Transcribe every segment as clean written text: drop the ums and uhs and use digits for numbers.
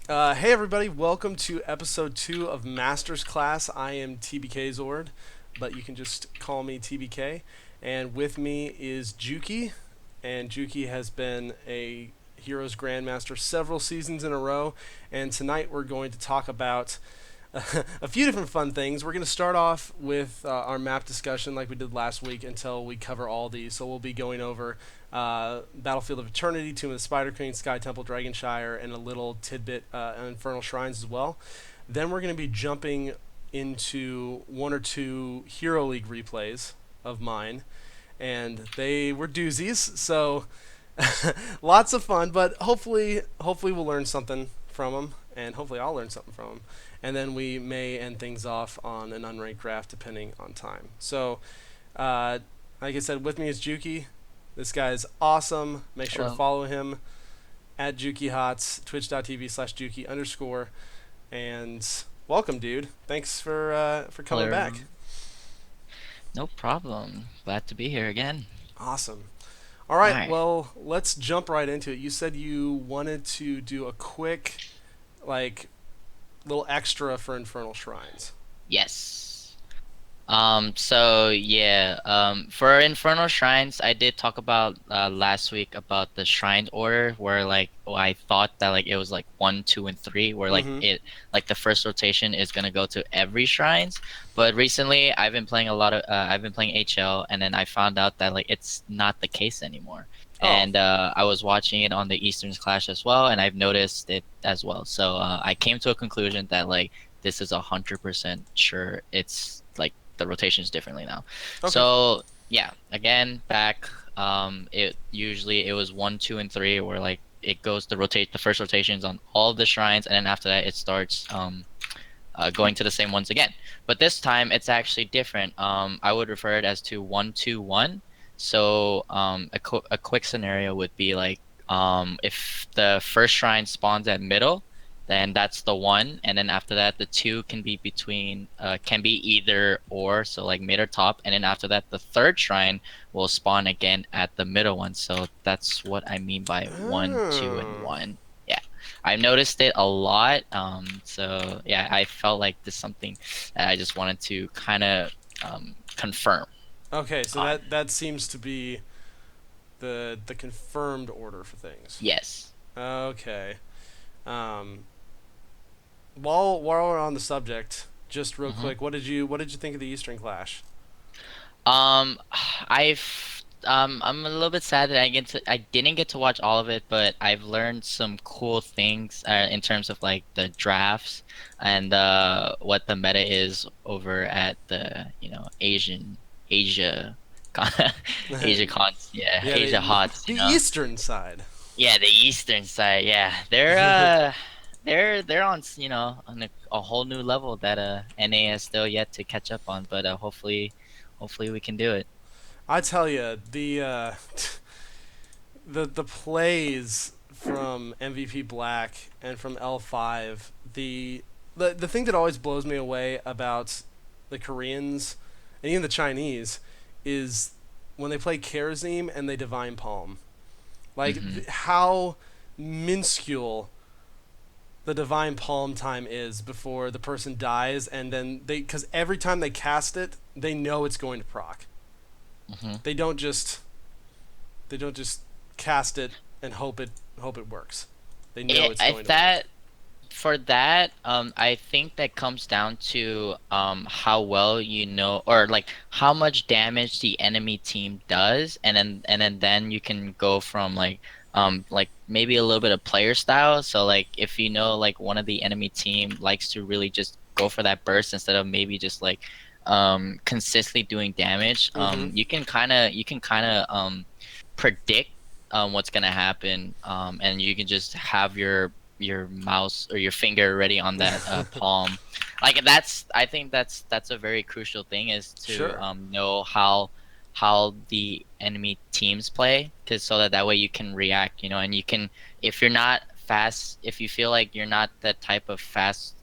Hey everybody, welcome to episode 2 of Master's Class. I am TBK Zord, but you can just call me TBK. And with me is Juki, and Juki has been a Heroes Grandmaster several seasons in a row. And tonight we're going to talk about a few different fun things. We're going to start off with our map discussion like we did last week until we cover all these. So we'll be going over Battlefield of Eternity, Tomb of the Spider Queen, Sky Temple, Dragon Shire, and a little tidbit on Infernal Shrines as well. Then we're going to be jumping into one or two Hero League replays of mine, and they were doozies. So lots of fun, but hopefully we'll learn something from them, and hopefully I'll learn something from them. And then we may end things off on an unranked draft depending on time. So, uh, like I said, with me is Juki. This guy is awesome. Make sure to Hello. follow him at JukiHots, twitch.tv/Juki underscore. And welcome, dude. Thanks for coming Hello. back. No problem. Glad to be here again. Awesome. All All right, right. well, let's jump right into it. You said you wanted to do a quick, like, little extra for Infernal Shrines. Yes. So yeah, for Infernal Shrines, I did talk about last week about the shrine order where I thought that like it was like one, two, and three, where Mm-hmm. like the first rotation is gonna go to every shrines. But recently I've been playing HL, and then I found out that like it's not the case anymore. Oh. And I was watching it on the Eastern's Clash as well, and I've noticed it as well. So I came to a conclusion that like this is 100% sure it's like the rotations differently now. Okay. So yeah, again back. It was one, two, and three where like it goes to rotate the first rotations on all of the shrines, and then after that it starts going to the same ones again. But this time it's actually different. I would refer it as to 1-2-1. So a quick scenario would be like if the first shrine spawns at middle, then that's the one, and then after that the two can be between can be either or, so like mid or top, and then after that the third shrine will spawn again at the middle one. So that's what I mean by one, two, and Oh. one. Yeah. I've noticed it a lot. So yeah, I felt like this is something that I just wanted to kind of confirm Okay, so on. that seems to be the confirmed order for things. Yes. Okay. Um, while we're on the subject, just real hmm quick, what did you think of the Eastern Clash? Um, I'm a little bit sad that I didn't get to watch all of it, but I've learned some cool things in terms of like the drafts and what the meta is over at the Asia con Asia cons yeah Yeah, Asia HOTS, the Eastern side. yeah, the Eastern side, yeah, they're on on a whole new level that NA has still yet to catch up on, but hopefully we can do it. I tell you, the plays from MVP Black and from L5, the thing that always blows me away about the Koreans and even the Chinese is when they play Kerazim and they Divine Palm. Like hmm how minuscule the Divine Palm time is before the person dies, and then because every time they cast it, they know it's going to proc. hmm They don't just they don't just cast it and hope it works. They know it's going If to work. that for that, I think that comes down to how well you know, or like how much damage the enemy team does, and then you can go from like maybe a little bit of player style. So like if you know like one of the enemy team likes to really just go for that burst instead of maybe just like consistently doing damage, Mm-hmm. you can kind of predict what's gonna happen, and you can just have your mouse or your finger ready on that palm. Like I think that's a very crucial thing, is to Sure. know how the enemy teams play, because so that way you can react, and you can, if you're not fast, if you feel like you're not that type of fast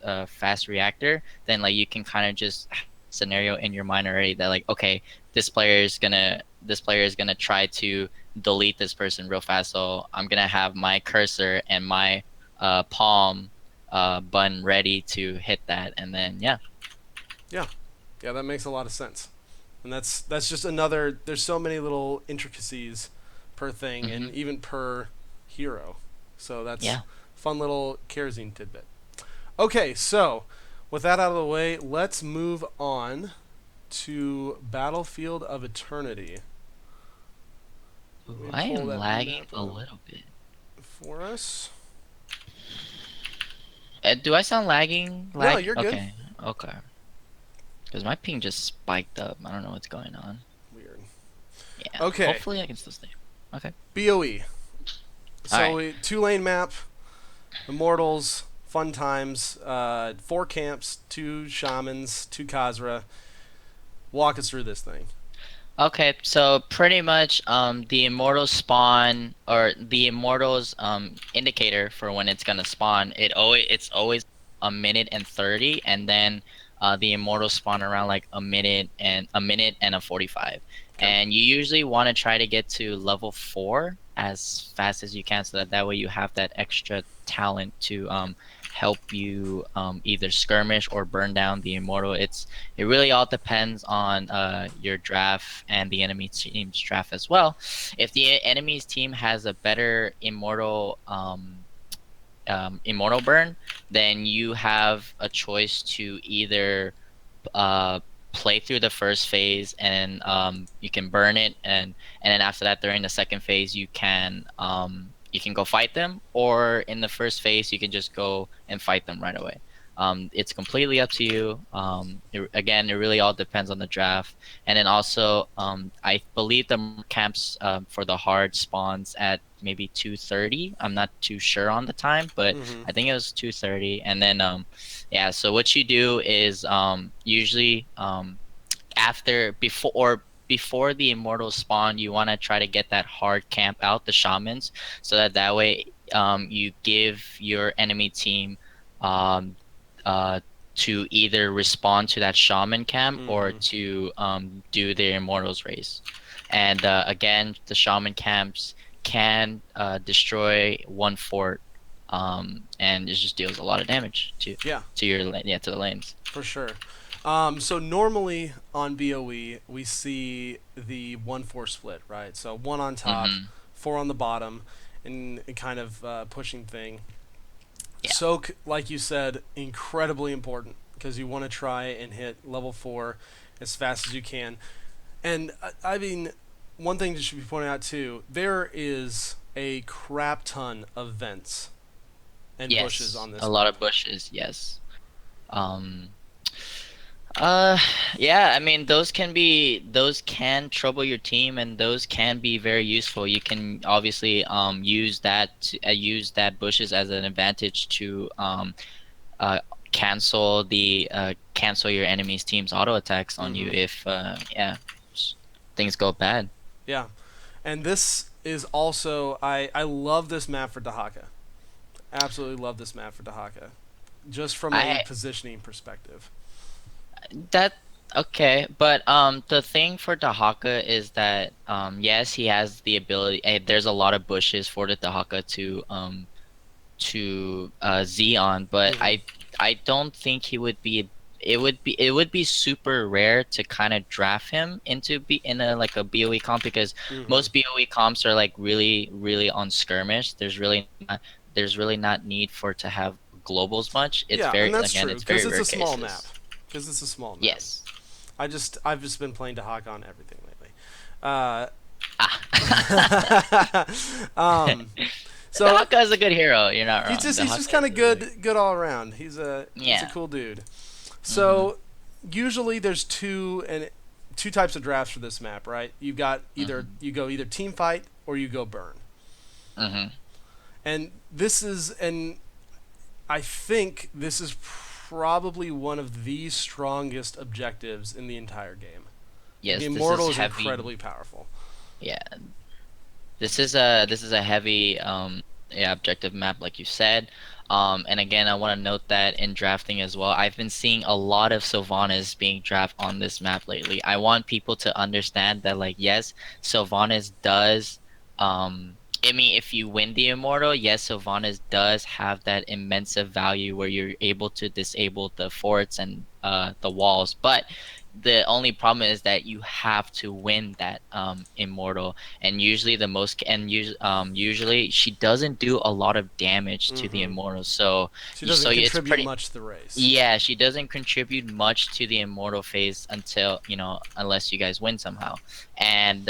reactor, then like you can kind of just have a scenario in your mind already that like, okay, this player is gonna try to delete this person real fast, so I'm gonna have my cursor and my palm button ready to hit that, and then yeah. Yeah, yeah, that makes a lot of sense. And that's just another. There's so many little intricacies per thing, and Hmm. even per hero. So that's Yeah. fun little kerosene tidbit. Okay, so with that out of the way, let's move on to Battlefield of Eternity. Let Ooh, me I pull am that lagging map a up little bit. for us. Do I sound lagging? No, Lag? you're good. Okay. Okay. Because my ping just spiked up. I don't know what's going on. Weird. Yeah. Okay, Hopefully I can still stay. Okay. BOE. All right. So 2 lane map, Immortals, fun times, 4 camps, 2 shamans, 2 Khazra. Walk us through this thing. Okay, so pretty much the immortals spawn or the immortals indicator for when it's gonna spawn, it's always a minute and 30, and then the immortals spawn around like a minute and a 45. Okay. And you usually want to try to get to level 4 as fast as you can, so that way you have that extra talent to help you either skirmish or burn down the immortal. It really all depends on your draft and the enemy team's draft as well. If the enemy's team has a better immortal burn, then you have a choice to either uh, play through the first phase and you can burn it, and then after that during the second phase you can go fight them, or in the first phase you can just go and fight them right away. It's completely up to you. Again, it really all depends on the draft. And then also I believe the camps for the hard spawns at maybe 2:30. I'm not too sure on the time, but Mm-hmm. I think it was 2:30. And then yeah, so what you do is usually after before the immortals spawn, you want to try to get that hard camp out, the shamans, so that way you give your enemy team um, uh, to either respond to that shaman camp or Mm-hmm. to do their immortals race. And again, the shaman camps can destroy one fort, and it just deals a lot of damage Yeah, to the lanes. for sure. So normally on BOE we see the 1-4 split, right? So 1 on top, Hmm. 4 on the bottom, and kind of pushing thing. Yeah. Soak, like you said, incredibly important because you want to try and hit level 4 as fast as you can. And I mean, one thing that should be pointed out too, there is a crap ton of vents and bushes Yes, on a this lot map. of bushes. Yes. Um. Uh. Yeah. I mean, those can trouble your team, and those can be very useful. You can obviously use that bushes as an advantage to uh cancel your enemy's team's auto attacks on you Mm-hmm. if yeah things go bad. Yeah, and this is also I love this map for Dahaka. Absolutely love this map for Dahaka, just from a I positioning perspective. That okay, but the thing for Dahaka is that yes, he has the ability. There's a lot of bushes for the Dahaka to Z on, but Mm-hmm. I don't think he would be. It would be super rare to kind of draft him into be in a like a BOE comp, because Mm-hmm. most BOE comps are like really on skirmish. There's really not need for to have globals much. It's Yeah, and very that's again true it's because very it's rare a small map. cases. Because it's a small map. Yes. I've just been playing Dahaka on everything lately. Uh, Ah. um, so Dahaka is a good hero. You're not he's wrong. just he's just Dahaka kind is of a really good all around. He's a yeah. cool dude. Mhm. So usually there's two types of drafts for this map, right? You've got either Mhm. you go either team fight or you go burn. Mhm. And I think this is probably one of the strongest objectives in the entire game. The Yes, this is immortal is heavy. incredibly powerful. Yeah, this is a heavy yeah, objective map like you said. And again, I want to note that in drafting as well, I've been seeing a lot of Sylvanas being drafted on this map lately. I want people to understand that, like, yes, Sylvanas does um I mean, if you win the Immortal, yes, Sylvanas does have that immense value where you're able to disable the forts and the walls. But the only problem is that you have to win that Immortal, and usually usually she doesn't do a lot of damage to the Mm-hmm. Immortal. She So doesn't it's contribute pretty. much to the race. Yeah, she doesn't contribute much to the immortal phase until, unless you guys win somehow. And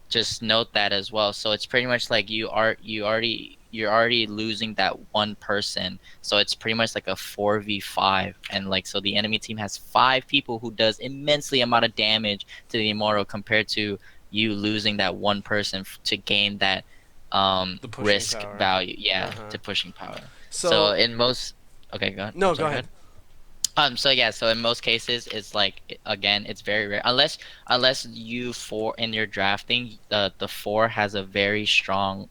just note that as well. So it's pretty much like you're already losing that one person. So it's pretty much like a 4v5, and like so the enemy team has five people who does immensely amount of damage to the immortal compared to you losing that one person to gain that The pushing risk power. value, Uh yeah, huh. to pushing power. So So in most Okay, go ahead. I'm no, go sorry, go ahead. ahead. So yeah, so in most cases, it's like again, it's very rare unless you four in your drafting, the four has a very strong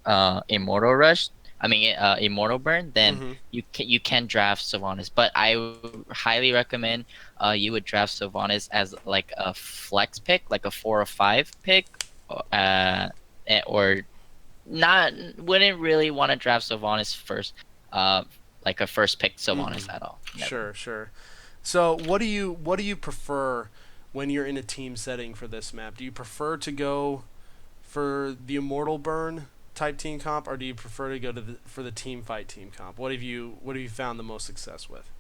immortal rush. I mean, immortal burn. Then Mm-hmm. you can draft Sylvanas, but I would highly recommend you would draft Sylvanas as like a flex pick, like a 4 or 5 pick, or not. Wouldn't really want to draft Sylvanas first, uh, like a first pick Mm-hmm. Sylvanas at all. Never. Sure, sure. So what do you prefer when you're in a team setting for this map? Do you prefer to go for the immortal burn type team comp, or do you prefer to go to for the team fight team comp? What have you found the most success with?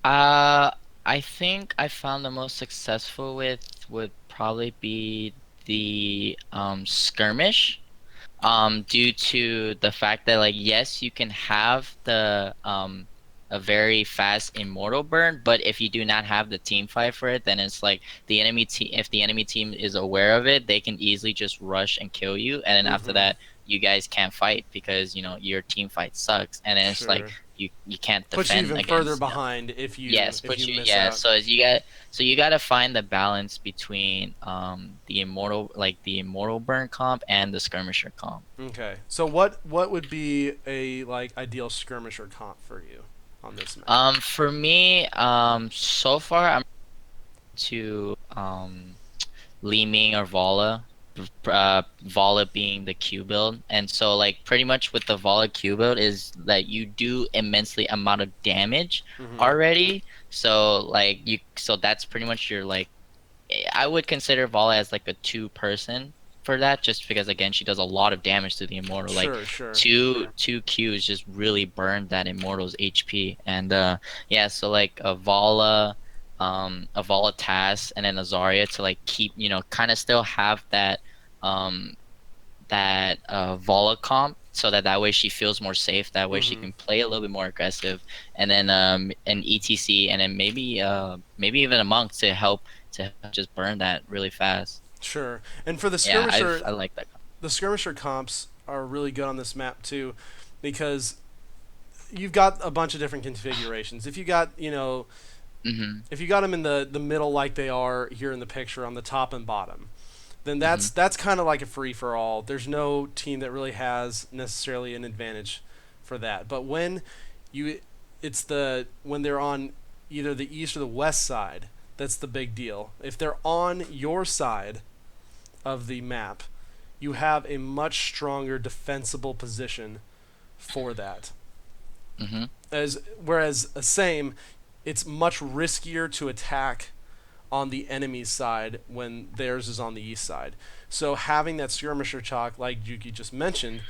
Uh, I think I found the most successful with would probably be the skirmish. Due to the fact that like yes, you can have the a very fast immortal burn, but if you do not have the team fight for it, then it's like the enemy team. If the enemy team is aware of it, they can easily just rush and kill you, and then after Mm-hmm. that, you guys can't fight because your team fight sucks, and then it's like Sure. you can't Puts you defend even further against. behind if you Yes, if put you you miss yeah, out. so you gotta find the balance between the immortal burn comp and the skirmisher comp. Okay. So what would be a like ideal skirmisher comp for you on this map? For me, so far I'm to Li Ming or Vala, Vala being the Q build, and so like pretty much with the Vala Q build is that you do immensely amount of damage Mm-hmm. already. So that's pretty much your like I would consider Vala as like a two-person for that, just because again she does a lot of damage to the immortal. Like Sure, sure. two Qs just really burn that immortal's HP. And yeah, so like a Vala Tass and then a Zarya to like keep kind of still have um that Vala comp so that way she feels more safe. That way she Mm-hmm. can play a little bit more aggressive, and then an ETC, and then maybe even a monk to help just burn that really fast. Sure. And for the Yeah, skirmisher, I like that. the skirmisher comps are really good on this map too, because you've got a bunch of different configurations. Mm-hmm. If you got them in the middle like they are here in the picture on the top and bottom, then Mm-hmm. that's kind of like a free for all. There's no team that really has necessarily an advantage for that. But you when they're on either the east or the west side, that's the big deal. If they're on your side of the map, you have a much stronger defensible position for that. Mm-hmm. As whereas a same, it's much riskier to attack on the enemy's side when theirs is on the east side. So having that skirmisher chalk, like Juki just mentioned,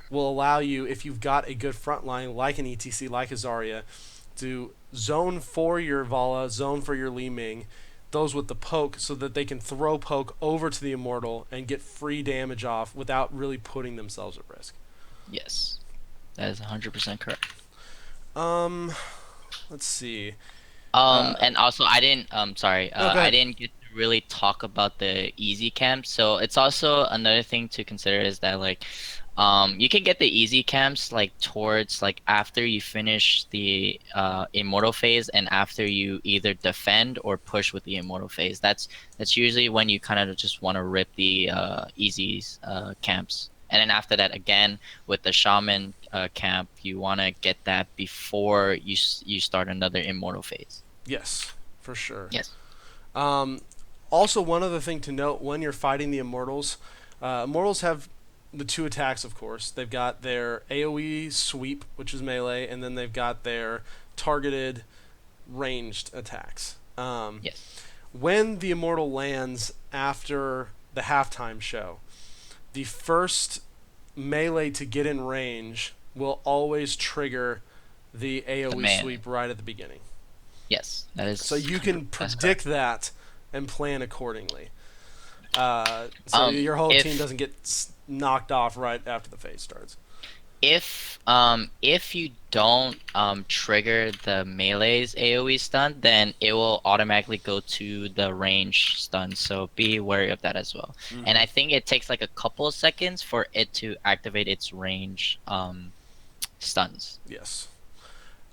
will allow you, if you've got a good front line like an ETC, like a Zarya, to zone for your Vala, zone for your Li Ming, those with the poke, so that they can throw poke over to the Immortal and get free damage off without really putting themselves at risk. Yes, that is 100% correct. Um, let's see. And also I didn't sorry, No, go I ahead. didn't get to really talk about the easy camp. So it's also another thing to consider is that like you can get the easy camps like towards like after you finish the immortal phase and after you either defend or push with the immortal phase. That's usually when you kind of just want to rip the easy camps. And then after that, again, with the shaman camp, you want to get that before you start another immortal phase. Yes, for sure. Yes. Um, Also, one other thing to note when you're fighting the Immortals, Immortals have the two attacks, of course. They've got their AoE sweep, which is melee, and then they've got their targeted ranged attacks. Yes. When the Immortal lands after the halftime show, the first melee to get in range will always trigger the The AoE man. sweep right at the beginning. Yes, So you can that's correct. predict that and plan accordingly. So Um, your whole team if doesn't get knocked off right after the phase starts. if you don't trigger the melee's AoE stun, then it will automatically go to the range stun. So be wary of that as well. And Mm-hmm. I think it takes like a couple of seconds for it to activate its range stuns. Yes.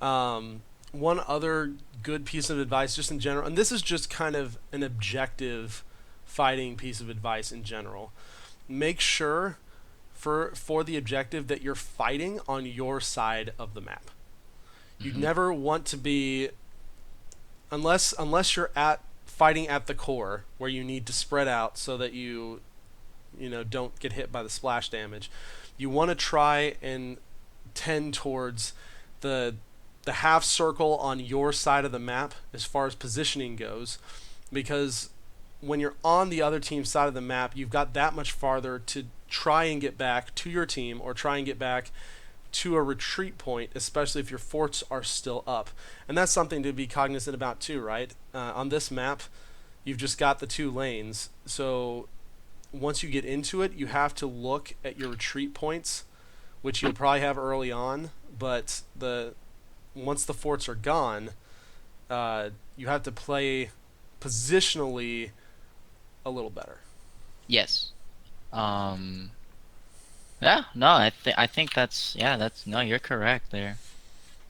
One other good piece of advice, just in general, and this is just kind of an objective fighting piece of advice in general. Make sure for the objective that you're fighting on your side of the map. You Hmm. never want to be unless you're at fighting at the core where you need to spread out so that you don't get hit by the splash damage. You want to try and tend towards the the half circle on your side of the map as far as positioning goes, because when you're on the other team's side of the map, you've got that much farther to try and get back to your team or try and get back to a retreat point, especially if your forts are still up. And that's something to be cognizant about too, right? On this map, you've just got the two lanes. So once you get into it, you have to look at your retreat points, which you'll probably have early on. But the once the forts are gone, you have to play positionally a little better. Yes. Um, yeah, no, I think that's no, you're correct there.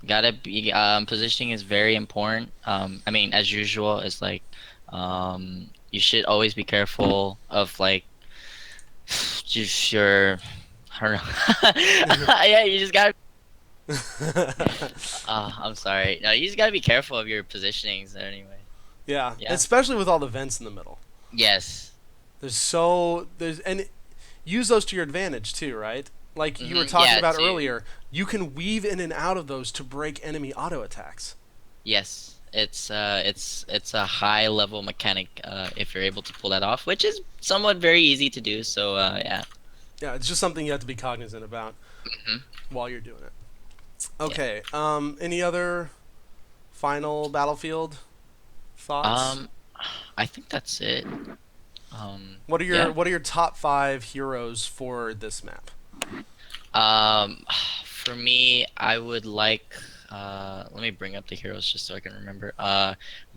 Gotta be positioning is very important. I mean, as usual, it's like you should always be careful of like just your I don't know. Yeah, you just gotta I'm sorry. No, you just gotta be careful of your positionings anyway. Yeah, Yeah. especially with all the vents in the middle. Yes. There's and use those to your advantage too, right? Like you were talking Yeah, about to earlier, you can weave in and out of those to break enemy auto attacks. yes. It's a high level mechanic if you're able to pull that off, which is somewhat very easy to do. So yeah. Yeah, it's just something you have to be cognizant about Hmm. while you're doing it. Yeah. Okay. Any other final battlefield thoughts? Um I think that's it. Yeah. What are your top five heroes for this map? For me, I would like let me bring up the heroes just so I can remember.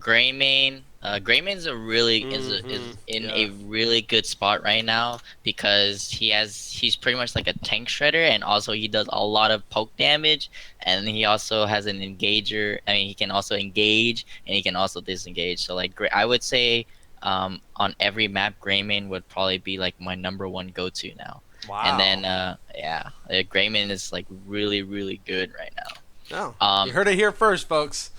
Greymane. Greymane's a really Mm-hmm. is in Yeah. a really good spot right now because he's pretty much like a tank shredder and also he does a lot of poke damage and he also has an engager. I mean, he can also engage and he can also disengage. So like I would say on every map, Greymane would probably be like my number one go-to now. And then Wow. yeah, Grayman is like really really good right now. Oh, you heard it here first, folks.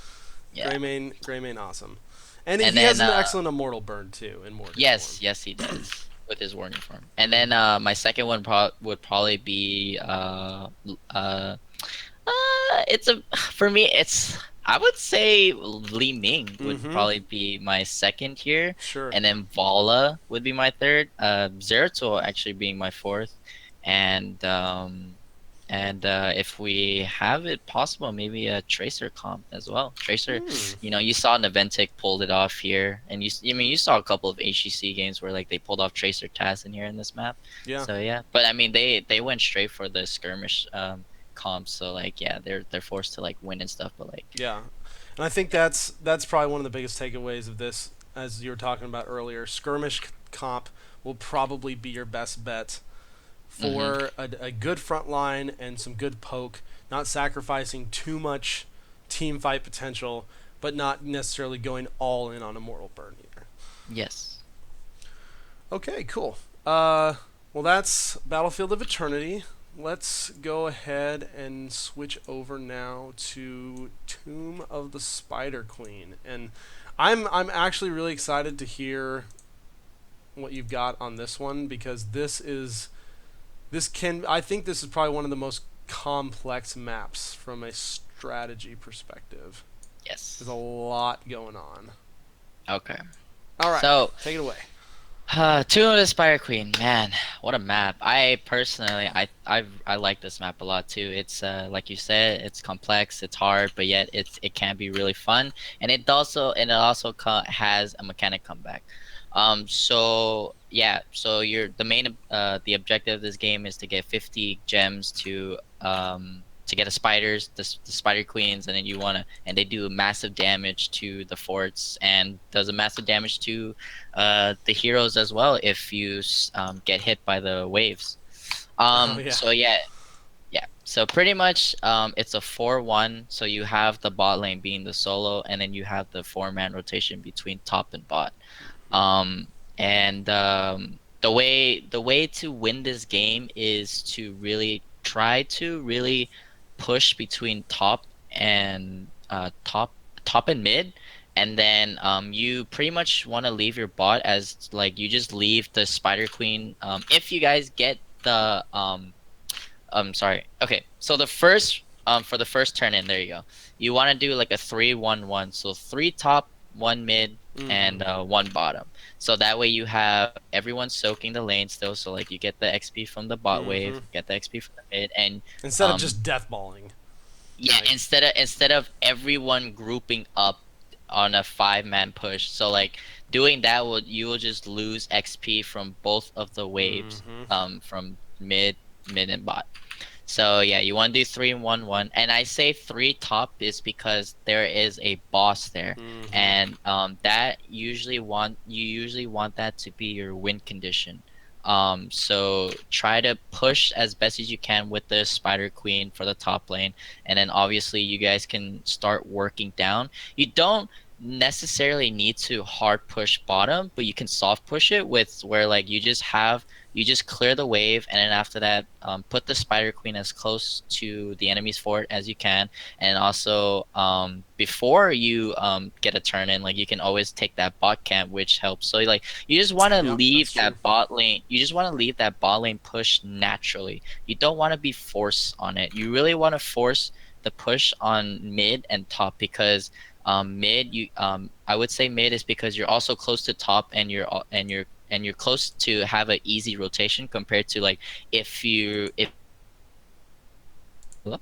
Yeah. Greymane, awesome, and And he has then an excellent immortal burn too in Morgan form. yes he does with his warning form. And then my second one would probably be it's a for me it's I would say Li Ming would Mm-hmm. probably be my second here, Sure. and then Vala would be my third. Zeratul actually being my fourth, and if we have it possible, maybe a Tracer comp as well. Tracer, Hmm. you saw Naventic pulled it off here, and I mean, you saw a couple of HGC games where like they pulled off Tracer Taz in here in this map. Yeah. So yeah, but I mean, they went straight for the skirmish comps, so like yeah, they're forced to like win and stuff, but like Yeah. And I think that's probably one of the biggest takeaways of this, as you were talking about earlier. Skirmish comp will probably be your best bet hmm for a good front line and some good poke, not sacrificing too much team fight potential, but not necessarily going all in on Immortal Burn either. yes. Okay, cool. Well, that's Battlefield of Eternity. Let's go ahead and switch over now to Tomb of the Spider Queen, and I'm actually really excited to hear what you've got on this one because this is I think this is probably one of the most complex maps from a strategy perspective. There's a Yes. lot going on. Okay. All right, So, take it away. Tomb of the Spider Queen, man, what a map. I personally, I like this map a lot too. It's like you said, it's complex, it's hard, but yet it can be really fun, and has a mechanic comeback. So yeah, so the main the objective of this game is to get 50 gems to get the spider queens, and then and they do massive damage to the forts and does a massive damage to the heroes as well if you get hit by the waves. Oh yeah. So yeah, yeah. So pretty much, it's a 4-1. So you have the bot lane being the solo, and then you have the four-man rotation between top and bot. Hmm. Um, and the way to win this game is to really try to really push between top and mid, and then you pretty much want to leave your bot as like you just leave the Spider Queen. If you guys get the sorry. Okay. So the first for the first turn in, there you go. You want to do like a 3-1-1. So three top, one mid, Hmm. and one bottom. So that way you have everyone soaking the lane still. So like you get the XP from the bot Hmm. wave, get the XP from the mid, and Instead of um just death balling. yeah, Like. instead of everyone grouping up on a 5-man push. So like doing that will you will just lose XP from both of the waves, Hmm. from mid and bot. So yeah, you want to do 3-1-1, and I say three top is because there is a boss there, Hmm. and that you usually want that to be your win condition. So try to push as best as you can with the Spider Queen for the top lane, and then obviously you guys can start working down. You don't necessarily need to hard push bottom, but you can soft push it with where like you just clear the wave, and then after that, put the Spider Queen as close to the enemy's fort as you can, and also before you get a turn in, like you can always take that bot camp, which helps. So like you just want to Yep, that's leave true. that bot lane. You just want to leave that bot lane push naturally. You don't want to be forced on it. You really want to force the push on mid and top because mid you I would say mid is because you're also close to top, and you're close to have an easy rotation compared to like if Hello?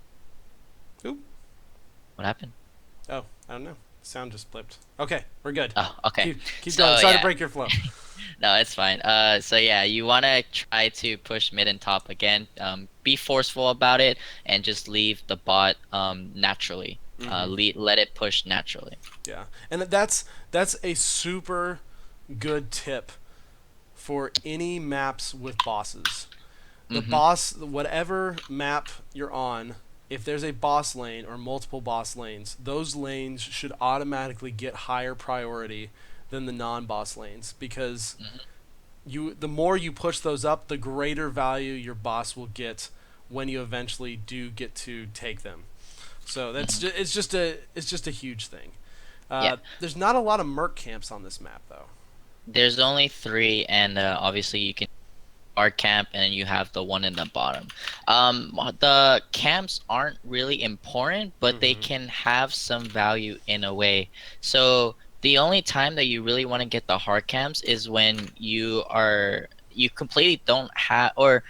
Oop. What happened? Oh, I don't know. Sound just flipped. Okay, we're good. Oh, okay. Keep going. So Sorry to yeah, break your flow. no, it's fine. So yeah, you want to try to push mid and top again. Be forceful about it, and just leave the bot naturally. Hmm. Let it push naturally. Yeah, and that's a super good tip for any maps with bosses. The Mm-hmm. boss, whatever map you're on, if there's a boss lane or multiple boss lanes, those lanes should automatically get higher priority than the non-boss lanes because Hmm. the more you push those up, the greater value your boss will get when you eventually do get to take them. So Hmm. it's just a huge thing. Yeah. There's not a lot of merc camps on this map though. There's only three, and obviously you can hard camp, and then you have the one in the bottom. The camps aren't really important, but they Hmm. can have some value in a way. So the only time that you really want to get the hard camps is when you completely don't have, or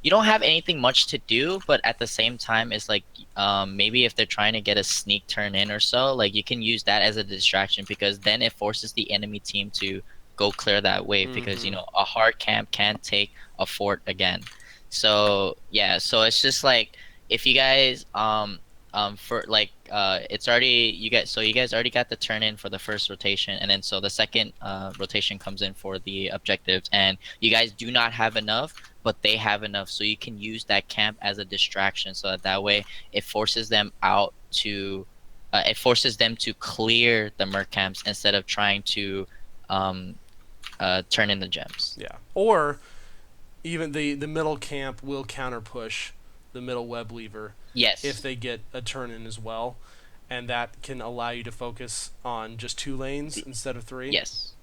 you don't have anything much to do, but at the same time it's like maybe if they're trying to get a sneak turn in or so, like you can use that as a distraction, because then it forces the enemy team to go clear that wave, because Hmm. a hard camp can't take a fort again. So yeah, so it's just like if you guys for like it's already you guys already got the turn in for the first rotation, and then so the second rotation comes in for the objectives, and you guys do not have enough, but they have enough, so you can use that camp as a distraction, so that way it forces them out to it forces them to clear the merc camps instead of trying to um turn in the gems. Yeah. Or even the middle camp will counter push the middle web lever if Yes. they get a turn in as well, and that can allow you to focus on just two lanes instead of three, Yes.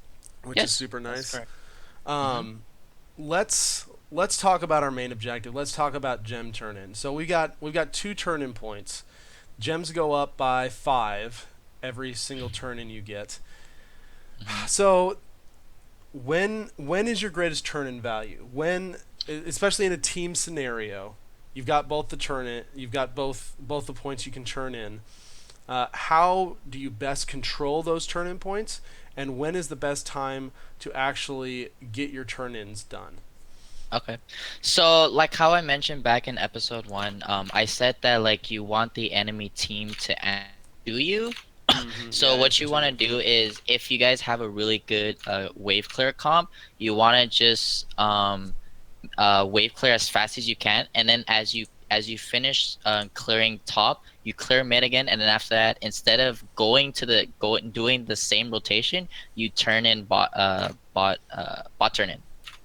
which is Yes. super That's nice. correct. Hmm. Um, let's let's talk about our main objective. Let's talk about gem turn in. So we've got two turn in points. Gems go up by 5 every single turn in you get. Hmm. So when is your greatest turn in value? When, especially in a team scenario, you've got both the turn in, you've got both the points you can turn in. How do you best control those turn in points? And when is the best time to actually get your turn ins done? Okay. So, like how I mentioned back in episode one, I said that like you want the enemy team to add to you. Yeah, So what answer you to want to you. do is if you guys have a really good wave clear comp, you want to just wave clear as fast as you can, and then as you finish clearing top, you clear mid again, and then after that, instead of going to the go doing the same rotation, you turn in bot turn in.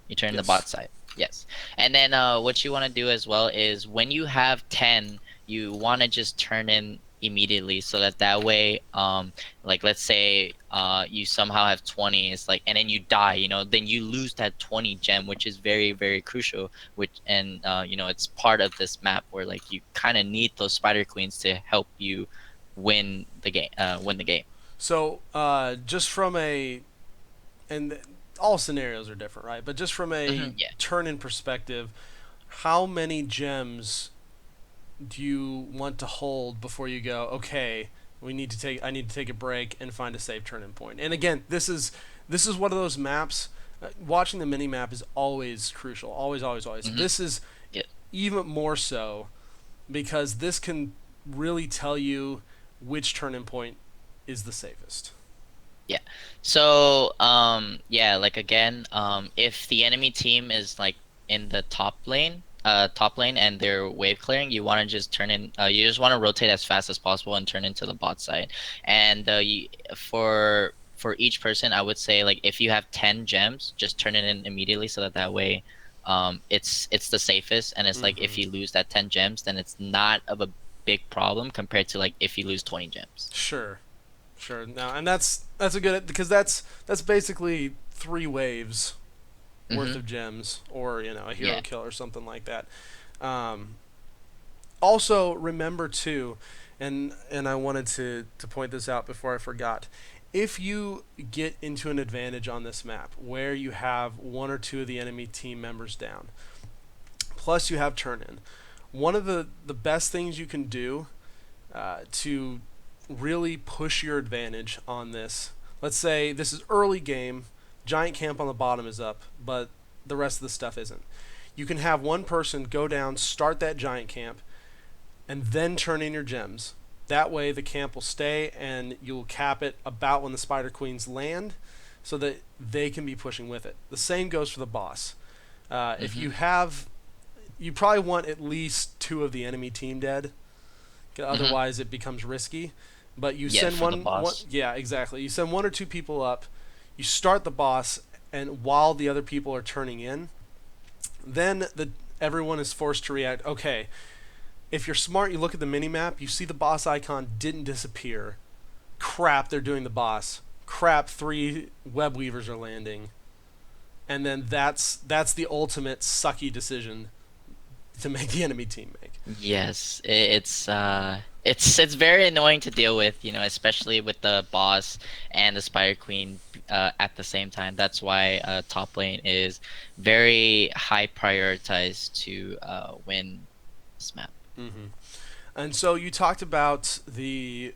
You turn in the Yes. bot side. Yes. And then what you want to do as well is when you have 10, you want to just turn in immediately so that that way like let's say you somehow have 20, it's like, and then you die, then you lose that 20 gem, which is very very crucial, which and it's part of this map where like you kind of need those spider queens to help you win the game. So just from a, and all scenarios are different, right? But just from a Yeah. turn in perspective, how many gems do you want to hold before you go, okay, I need to take a break and find a safe turn in point. And again, this is one of those maps, watching the mini map is always crucial. Always, always, always. Hmm. This is Yeah. even more so because this can really tell you which turn in point is the safest. Yeah. So, yeah, like again, if the enemy team is like in the top lane and they're wave clearing, you want to just you just want to rotate as fast as possible and turn into the bot side. And for each person, I would say like if you have 10 gems, just turn it in immediately so that that way, it's the safest. And it's like if Mm-hmm. you lose that 10 gems, then it's not of a big problem compared to like if you lose 20 gems. Sure, sure. Now, and that's a good, because that's basically 3 waves worth Mm-hmm. of gems, or a hero Yeah. kill or something like that. Um, Also, remember too, and I wanted to point this out before I forgot. If you get into an advantage on this map where you have one or two of the enemy team members down, plus you have turn in, one of the best things you can do to really push your advantage on this. Let's say this is early game, giant camp on the bottom is up, but the rest of the stuff isn't. You can have one person go down, start that giant camp, and then turn in your gems. That way, the camp will stay, and you'll cap it about when the Spider Queens land, so that they can be pushing with it. The same goes for the boss. If Mm-hmm. you probably want at least 2 of the enemy team dead. Mm-hmm. Otherwise, it becomes risky. But you Yeah, send for the one, boss. yeah, exactly. You send one or two people up. You start the boss, and while the other people are turning in, then everyone is forced to react. Okay, if you're smart, you look at the mini map. You see the boss icon didn't disappear. Crap, they're doing the boss. Crap, 3 web weavers are landing. And then that's the ultimate sucky decision to make the enemy team make. Yes, it's very annoying to deal with, especially with the boss and the Spider Queen at the same time. That's why top lane is very high prioritized to win this map. Mm-hmm. And so you talked about the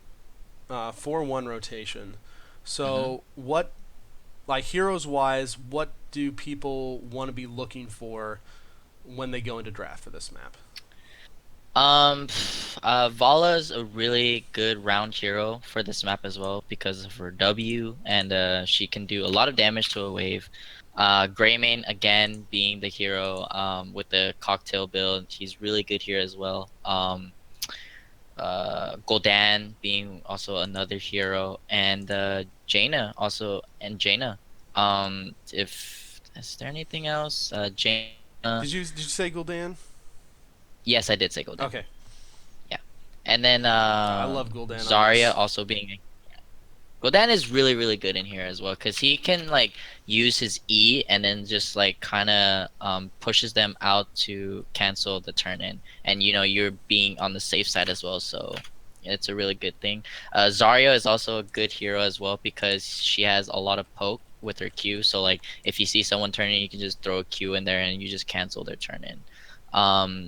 4-1 rotation. Hmm. So what, like heroes wise, what do people want to be looking for when they go into draft for this map? Vala's a really good round hero for this map as well because of her W, and she can do a lot of damage to a wave. Greymane again being the hero with the cocktail build, he's really good here as well. Gul'dan being also another hero, and Jaina. If is there anything else? Jaina. Did you say Gul'dan? Yes, I did say Gul'dan. Okay, Yeah. And then I love Gul'dan on Zarya this. also being, yeah. Godan is really, really good in here as well because he can like use his E and then just like kind of pushes them out to cancel the turn in, and you're being on the safe side as well, so it's a really good thing. Zarya is also a good hero as well because she has a lot of poke with her Q, so like if you see someone turning, you can just throw a Q in there and you just cancel their turn in.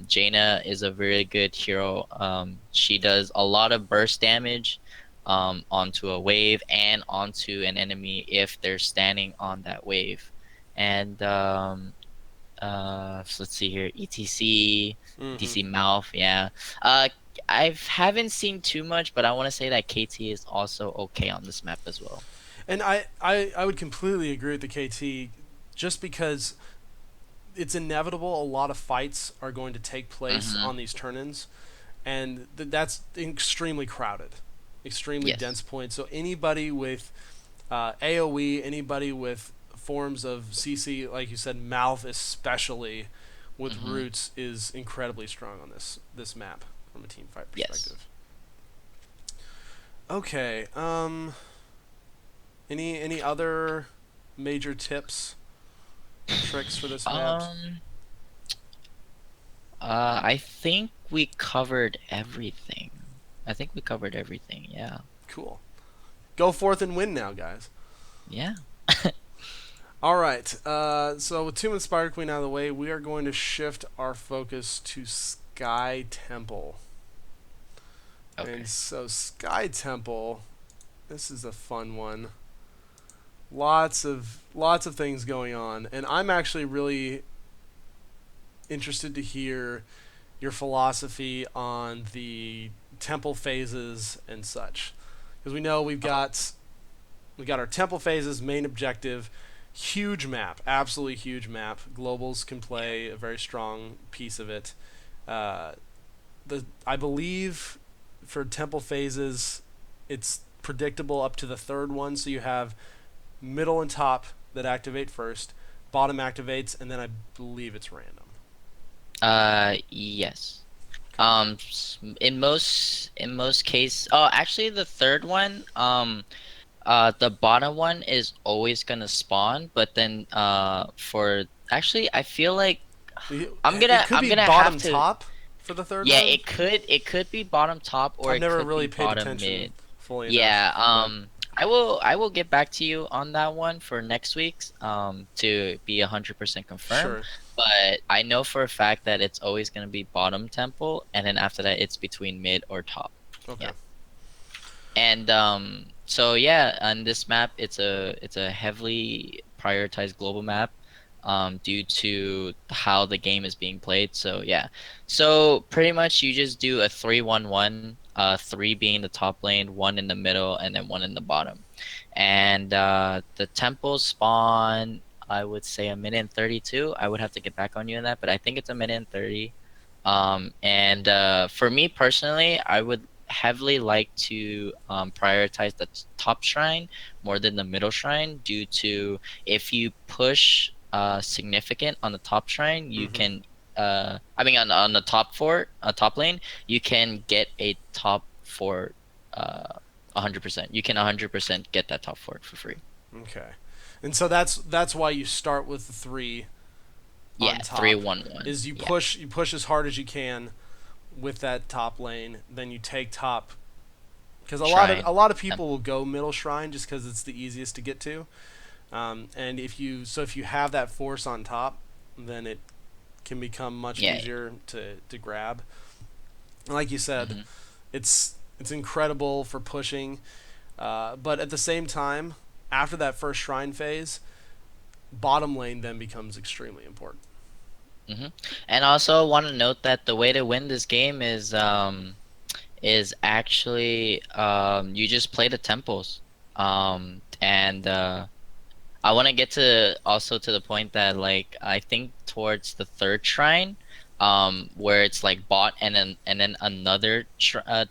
Jaina is a very good hero. She does a lot of burst damage onto a wave and onto an enemy if they're standing on that wave. And so let's see here, Hmm. ETC Mouth, yeah. Uh, I haven't seen too much, but I want to say that KT is also okay on this map as well. And I would completely agree with the KT, just because it's inevitable a lot of fights are going to take place Mm-hmm. on these turn-ins, and that's extremely crowded, extremely dense Yes. points. So anybody with AOE, anybody with forms of CC, like you said, mouth especially with Mm-hmm. roots, is incredibly strong on this map from a team fight Yes. perspective. Okay. Any other major tips and tricks for this map? Um. I think we covered everything. I think we covered everything. Yeah. Cool. Go forth and win now, guys. Yeah. All right. So with Tomb and Spider Queen out of the way, we are going to shift our focus to Sky Temple. And Okay. so Sky Temple, this is a fun one. Lots of things going on, and I'm actually really interested to hear your philosophy on the temple phases and such, because we know we got our temple phases main objective, huge map, absolutely huge map. Globals can play a very strong piece of it. Uh, the I believe for temple phases, it's predictable up to the third one. So you have middle and top that activate first, bottom activates, and then I believe it's random. Yes. Okay. In most case, oh, actually, the third one, the bottom one is always gonna spawn, but then, for actually, I feel like I'm It gonna could I'm be gonna have bottom to. top for the third Yeah, one. it could be bottom top or I've it never could be really paid bottom attention mid. fully enough, Yeah, but I will get back to you on that one for next week's to be 100% confirmed. sure. But I know for a fact that it's always gonna be bottom temple, and then after that it's between mid or top. Okay. Yeah. And so yeah, on this map, it's a heavily prioritized global map, due to how the game is being played. So yeah, so pretty much you just do a 3-1-1, three being the top lane, one in the middle, and then one in the bottom. And the temples spawn, I would say a minute and 32. I would have to get back on you on that, but I think it's a minute and 30. And for me personally, I would heavily like to prioritize the top shrine more than the middle shrine, due to if you push significant on the top shrine, you Mhm. can I mean on the top lane, you can get a top four 100%. You can 100% get that top four for free. Okay. And so that's why you start with the three Yeah, on three top. one one. Is you Yeah, push as hard as you can with that top lane, then you take top, because a shrine. lot of people Temple. will go middle shrine just because it's the easiest to get to. And if you have that force on top, then it can become much Yeah. easier to grab. Like you said, Hmm. it's incredible for pushing, but at the same time, after that first shrine phase, bottom lane then becomes extremely important. Hmm. And also want to note that the way to win this game is actually you just play the temples. And I want to get to also to the point that like I think towards the third shrine, where it's like bot and then another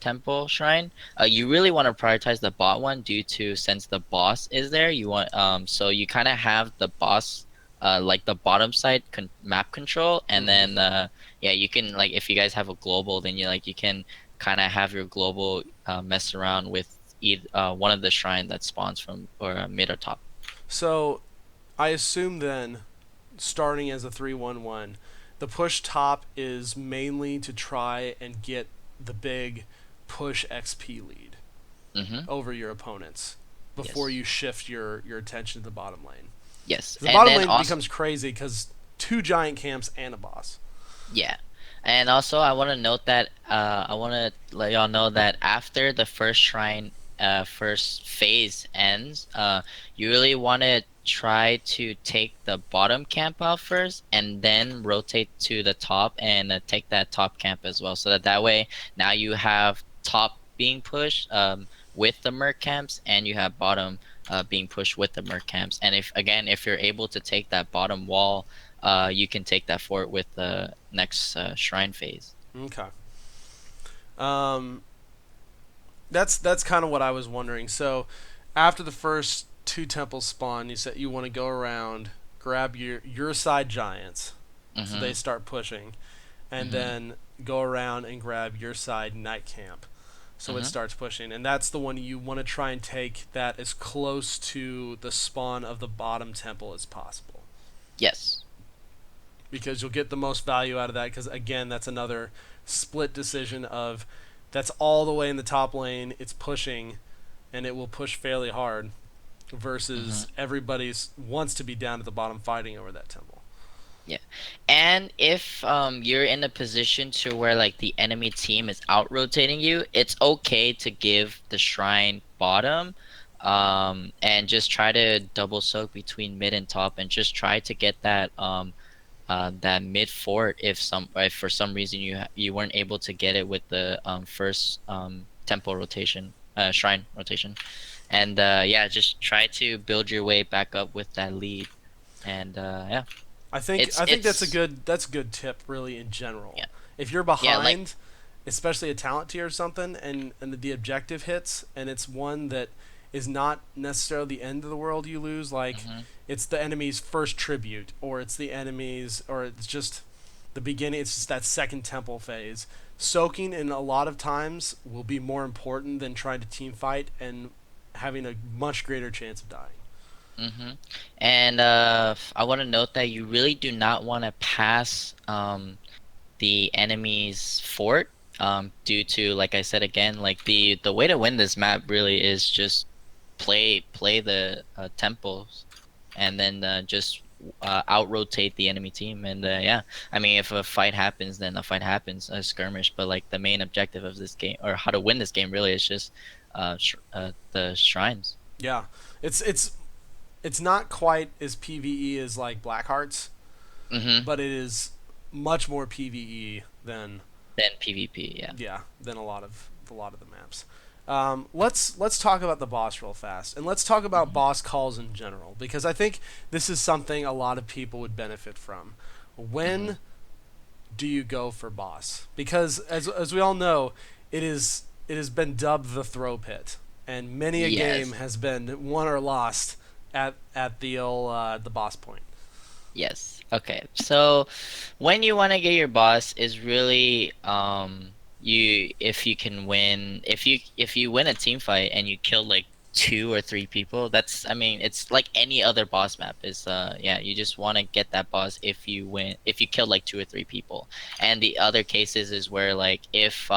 temple shrine. You really want to prioritize the bot one due to since the boss is there. You want so you kind of have the boss. Like the bottom side map control, and Mm-hmm. then yeah, you can like if you guys have a global, then you can kind of have your global mess around with one of the shrine that spawns from or mid or top. So I assume then, starting as a 3-1-1, the push top is mainly to try and get the big push XP lead Mm-hmm. over your opponents before Yes. you shift your attention to the bottom lane. Yes. The And bottom then lane also, becomes crazy because two giant camps and a boss. yeah. And also, I want to note that I want to let y'all know that after the first shrine, first phase ends, you really want to try to take the bottom camp out first, and then rotate to the top and take that top camp as well. So that way, now you have top being pushed with the merc camps, and you have bottom being pushed with the merc camps. And if you're able to take that bottom wall you can take that fort with the next shrine phase. Okay. Um, that's kind of what I was wondering. So, after the first two temples spawn, you said you want to go around, grab your side giants, so they Mm-hmm. start pushing, and Mm-hmm. then go around and grab your side night camp, so it Mm-hmm. starts pushing, and that's the one you want to try and take that as close to the spawn of the bottom temple as possible, Yes. because you'll get the most value out of that. Because again, that's another split decision of that's all the way in the top lane. It's pushing, and it will push fairly hard. Mm-hmm. Versus everybody's wants to be down at the bottom fighting over that temple. Yeah. And if you're in a position to where like the enemy team is out rotating you, it's okay to give the shrine bottom and just try to double soak between mid and top and just try to get that mid fort if for some reason you weren't able to get it with the first temple rotation shrine rotation and yeah just try to build your way back up with that lead and yeah I think it's that's a good tip really in general. yeah If you're yeah like behind, especially a talent tier or something, and the objective hits, and it's one that is not necessarily the end of the world you lose, like hmm it's the enemy's first tribute, or it's the enemy's, or it's just the beginning. It's just that second temple phase. Soaking in a lot of times will be more important than trying to team fight and having a much greater chance of dying. hmm and I want to note that you really do not want to pass the enemy's fort due to like I said again like the way to win this map really is just play the temples and then just out rotate the enemy team and yeah I mean if a fight happens then a fight happens a skirmish but like the main objective of this game or how to win this game really is just the shrines. Yeah, it's it's not quite as PVE as like Blackheart's, Mm-hmm. but it is much more PVE than Then PvP, yeah. yeah than a lot of the maps. Let's talk about the boss real fast, and let's talk about Mm-hmm. boss calls in general because I think this is something a lot of people would benefit from. Mm-hmm. When do you go for boss? Because as we all know, it has been dubbed the throw pit, and many a game Yes. has been won or lost at the boss point. Yes. Okay. So when you want to get your boss is really you if you can win if you win a team fight and you kill like two or three people that's I mean it's like any other boss map is yeah you just want to get that boss if you kill like two or three people and the other cases is where like if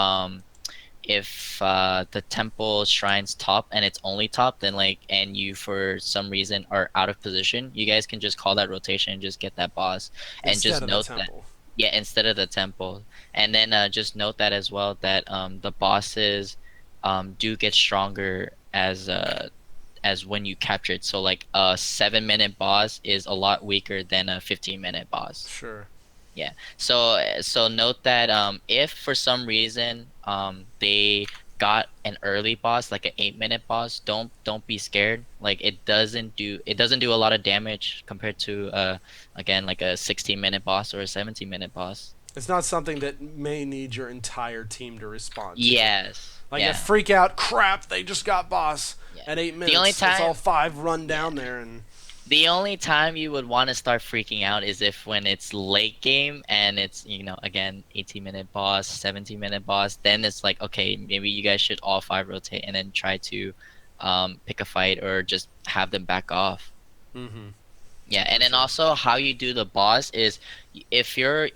the temple shrine's top and it's only top then like and you for some reason are out of position you guys can just call that rotation and just get that boss and Instead just of the note that temple. yeah instead of the temple and then just note that as well that the bosses do get stronger as when you capture it so like a 7-minute boss is a lot weaker than a 15-minute boss. Sure. Yeah. So note that if for some reason they got an early boss like an 8-minute boss, don't be scared. Like it doesn't do a lot of damage compared to again like a 16-minute boss or a 17-minute boss. It's not something that may need your entire team to respond to. Yes. Like a Yeah. freak out, crap, they just got boss Yeah. at eight The only minutes. Let's all time five run yeah. down there and The only time you would want to start freaking out is if when it's late game and it's, again, 18-minute boss, 17-minute boss, then it's like, okay, maybe you guys should all five rotate and then try to pick a fight or just have them back off. Mm-hmm. Yeah, and For then sure. also how you do the boss is if you're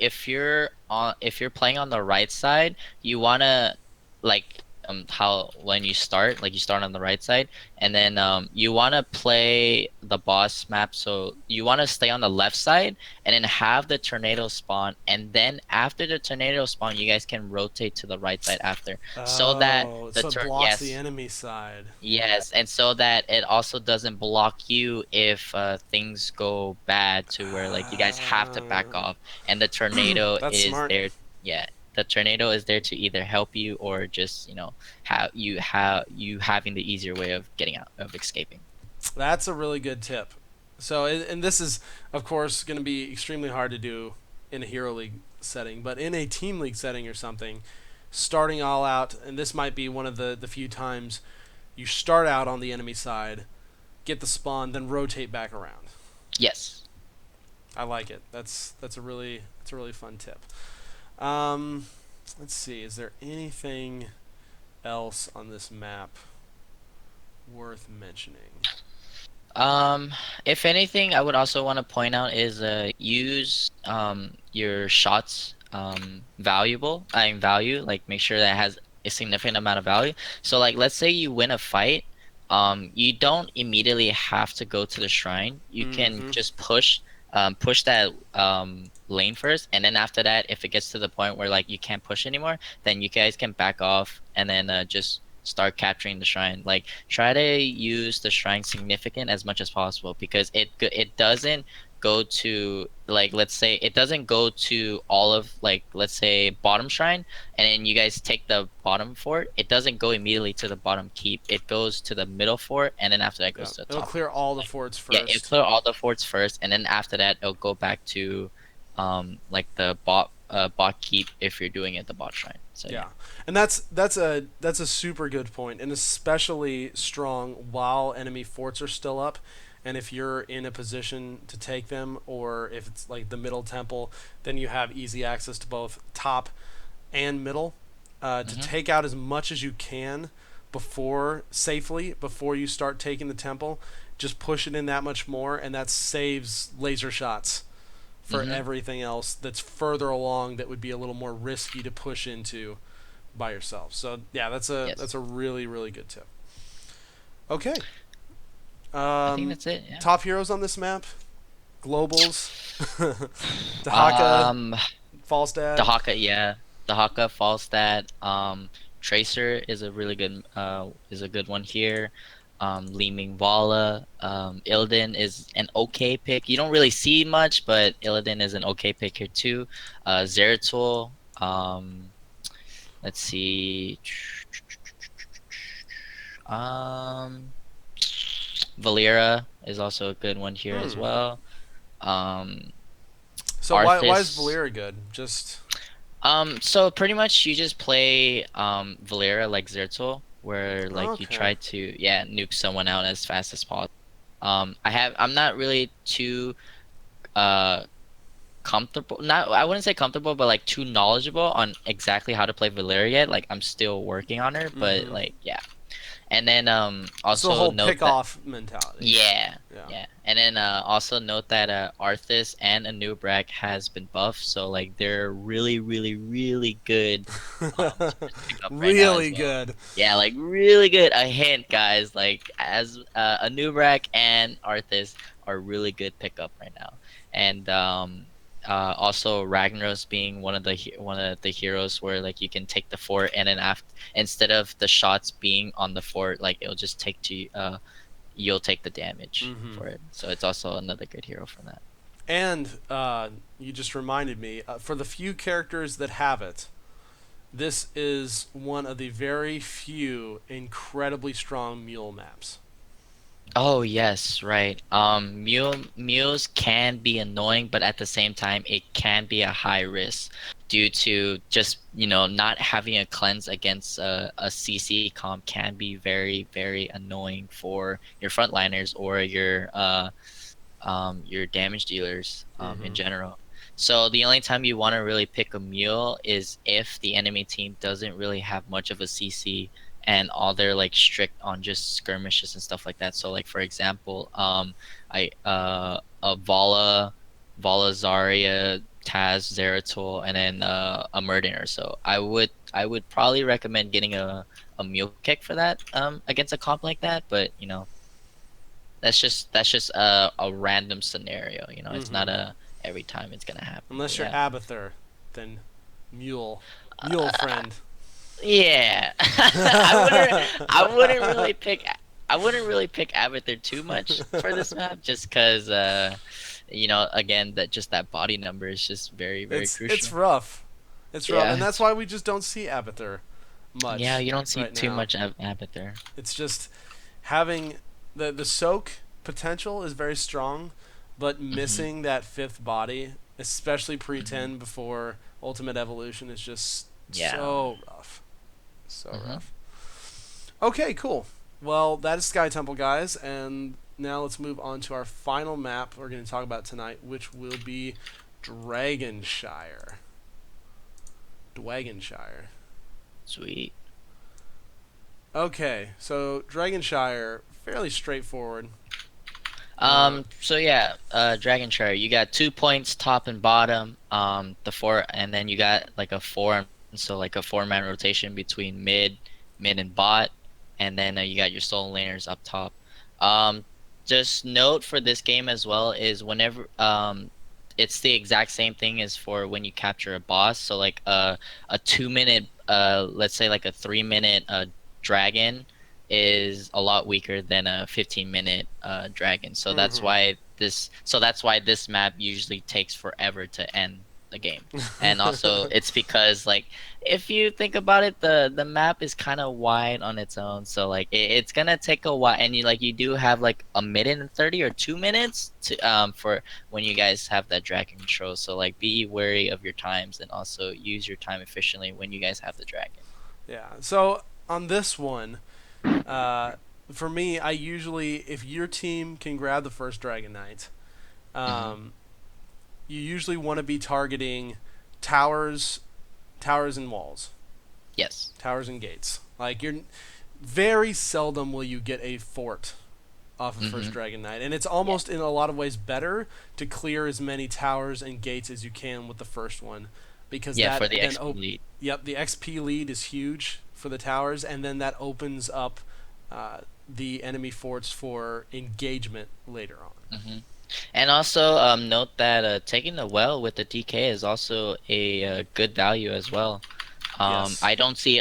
playing on the right side, you wanna like how when you start, like you start on the right side, and then you wanna play the boss map, so you wanna stay on the left side and then have the tornado spawn, and then after the tornado spawn, you guys can rotate to the right side after, so that Oh, the so it turn blocks the yes. enemy side. Yes, and so that it also doesn't block you if things go bad to where like you guys have to back Uh, off, and the tornado that's is smart. there. Yeah, the tornado is there to either help you or just have you having the easier way of getting out of escaping. That's a really good tip. So, and this is, of course, going to be extremely hard to do in a Hero League setting, but in a Team League setting or something, starting all out, and this might be one of the few times you start out on the enemy side, get the spawn, then rotate back around. Yes. I like it. That's a really fun tip. Um, let's see. Is there anything else on this map worth mentioning? Um, if anything, I would also want to point out is use your shots value, like make sure that it has a significant amount of value. So like let's say you win a fight, you don't immediately have to go to the shrine. You can Mm-hmm. just push that lane first, and then after that, if it gets to the point where like you can't push anymore, then you guys can back off and then just start capturing the shrine. Like try to use the shrine significant as much as possible, because it doesn't go to, like, let's say it doesn't go to all of, like, let's say bottom shrine, and then you guys take the bottom fort. It doesn't go immediately to the bottom keep. It goes to the middle fort, and then after that Yeah, goes to the it'll top. clear all the Like, forts yeah, it first. clear all the forts first, and then after that it'll go back to like the bot keep if you're doing it the bot shrine. So yeah. Yeah, and that's a super good point, and especially strong while enemy forts are still up, and if you're in a position to take them, or if it's like the middle temple, then you have easy access to both top and middle, to Hmm. take out as much as you can before you start taking the temple. Just push it in that much more, and that saves laser shots for Hmm. everything else that's further along that would be a little more risky to push into by yourself. So yeah, Yes. that's a really really good tip. Okay, I think that's it. Yeah. top heroes on this map, globals, Dahaka, Um, the Falstad. Haka, yeah, the Haka Falstad. Tracer is a good one here. Li Ming Vala. Illidan is an okay pick. You don't really see much, but Illidan is an okay pick here too. Zeratul. Let's see. Um, Valera is also a good one here as Hmm. well. Um, So why is Arthas. Valyria good? Just So pretty much you just play Valera like Zerto, where like you okay. try to, yeah, nuke someone out as fast as possible. I'm not really too uh comfortable, not, I wouldn't say comfortable, but like too knowledgeable on exactly how to play Valera yet. Like I'm still working on her, but Mm-hmm. like yeah. And then So the also whole note pick that, off mentality. yeah, Yeah. yeah. And then also note that Arthas and Anubrak has been buffed, so like they're really, really, really good to just pick up right now as Really well. good. Yeah, like really good. A hint, guys. Like as Anubrak and Arthas are really good pickup right now, and also Ragnaros being one of the heroes where like you can take the fort, and then after, instead of the shots being on the fort, like it'll just take to you'll take the damage Mm-hmm. for it. So it's also another good hero from that. And you just reminded me, for the few characters that have it, this is one of the very few incredibly strong mule maps. Oh yes, right. Mules can be annoying, but at the same time, it can be a high risk due to just, not having a cleanse against a CC comp can be very, very annoying for your frontliners or your your damage dealers in Mm-hmm. general. So the only time you want to really pick a mule is if the enemy team doesn't really have much of a CC and all they're like strict on just skirmishes and stuff like that. So like for example, I a Vala Zarya, Taz, Zeratul, and then a Murdener. So I would probably recommend getting a mule kick for that against a comp like that. But that's just a random scenario. It's not Mm-hmm. a every time it's gonna happen. But Unless you're yeah. Abathur, then mule, mule friend. Yeah, I wouldn't really pick I wouldn't really pick Abathur too much for this map just because again that just that body number is just very very It's crucial. rough. It's rough, and Yeah. that's why we just don't see Abathur Yeah, much you don't see right too now. much Abathur. It's just having the soak potential is very strong, but Hmm. missing that fifth body, especially pre Hmm. 10 before Ultimate Evolution, is just Yeah. so rough. So Hmm. rough. Okay, cool. Well, that is Sky Temple, guys, and now let's move on to our final map we're going to talk about tonight, which will be Dragonshire. Dwagonshire. Sweet. Okay, so Dragonshire, fairly straightforward. Uh, So yeah, Dragon Chariot, you got 2 points top and bottom. The four, and then you got like a four, so like a four-man rotation between mid and bot, and then you got your solo laners up top. Um, just note for this game as well is whenever it's the exact same thing as for when you capture a boss. So like a 2 minute let's say like a 3 minute dragon is a lot weaker than a 15-minute dragon. mm-hmm. So that's why this map usually takes forever to end the game. And also it's because like if you think about it, the map is kind of wide on its own. So like it's gonna take a while, and you do have like a minute and 30 or 2 minutes to for when you guys have that dragon control. So like be wary of your times and also use your time efficiently when you guys have the dragon. Yeah. So on this one, uh, for me, I usually, if your team can grab the first Dragon Knight, Hmm. um, you usually want to be targeting towers, towers and walls, Yes. towers and gates. Like you're very seldom will you get a fort off of first Hmm. Dragon Knight, and it's Yeah. almost in a lot of ways better to clear as many towers and gates as you can with the first one, because Yeah, for that the then XP lead. yep, the XP lead is huge for the towers, and then that opens up the enemy forts for engagement later on. Hmm. And also note that taking the well with the DK is also a good value as well. Yes. I don't see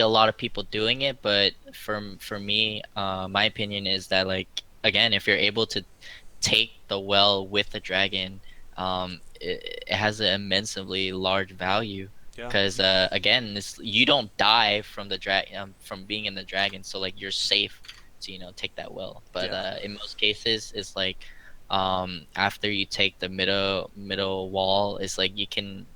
a lot of people doing it, but for me, my opinion is that like again, if you're able to take the well with the dragon, it has an immensely large value. Yeah. Because again, this you don't die from the from being in the dragon, so like you're safe to take that well. But Yeah. in most cases, it's like after you take the middle wall, it's like you can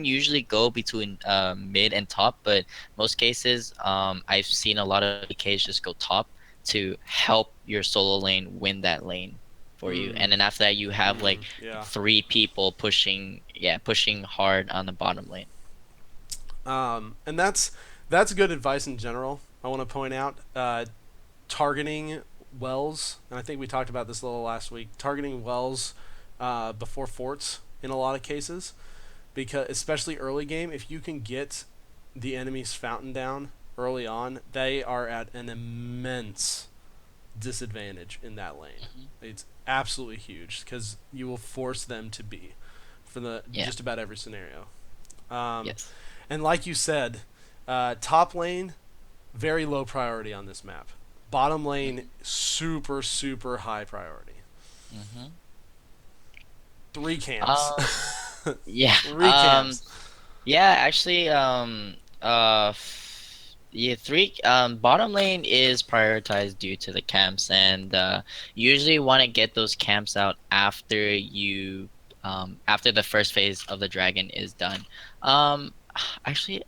usually go between mid and top, but most cases I've seen a lot of DKs just go top to help your solo lane win that lane for you. And Mm. then after that you have like Yeah. three people pushing hard on the bottom lane. And that's good advice in general. I want to point out targeting wells, and I think we talked about this a little last week. Targeting wells before forts in a lot of cases, because especially early game, if you can get the enemy's fountain down early on, they are at an immense disadvantage in that lane. Hmm. It's absolutely huge because you will force them to be for the Yeah. just about every scenario. Um, Yes. and like you said, top lane very low priority on this map. Bottom lane Hmm. super super high priority. Hmm. Three camps. um yeah. Three camps. Yeah, actually, yeah, bottom lane is prioritized due to the camps, and usually want to get those camps out after the first phase of the dragon is done. Um, actually,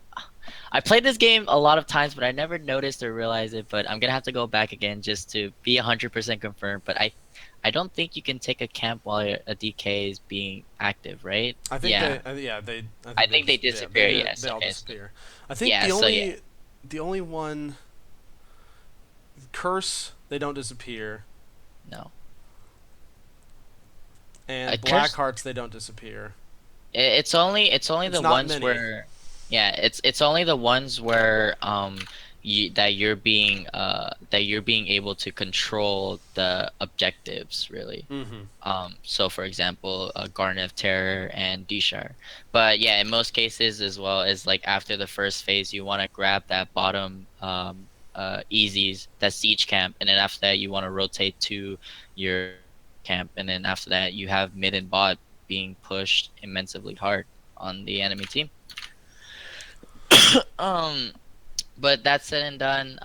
I played this game a lot of times, but I never noticed or realized it. But I'm gonna have to go back again just to be 100% confirmed. But I don't think you can take a camp while a DK is being active, right? I think Yeah, I I think they think they just disappear. Yes. they all Okay. So disappear. I think yeah. So yeah. the only one curse they don't disappear, No. and black Curse. hearts they don't disappear. It's only It's the not ones many. where yeah, it's only the ones where that you're being able to control the objectives really. Mm-hmm. So for example, Garden of Terror and Shire. But yeah, in most cases as well as like after the first phase, you want to grab that bottom easies, that siege camp, and then after that you want to rotate to your camp, and then after that you have mid and bot being pushed immensely hard on the enemy team. Um, but that said and done,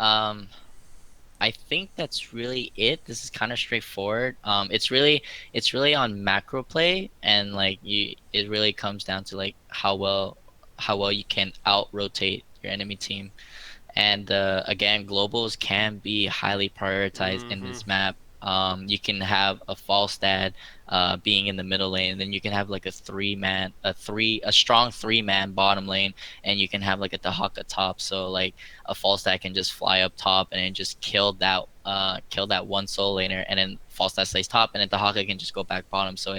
I think that's really it. This is kind of straightforward. It's really on macro play, and like it really comes down to like how well you can out rotate your enemy team. And again, globals can be highly prioritized in Mm-hmm. this map. You can have a false dad being in the middle lane, and then you can have like a strong three-man bottom lane, and you can have like a Dahaka top. So like a false dad can just fly up top and then just kill that one soul laner, and then false dad stays top, and then Dahaka can just go back bottom. So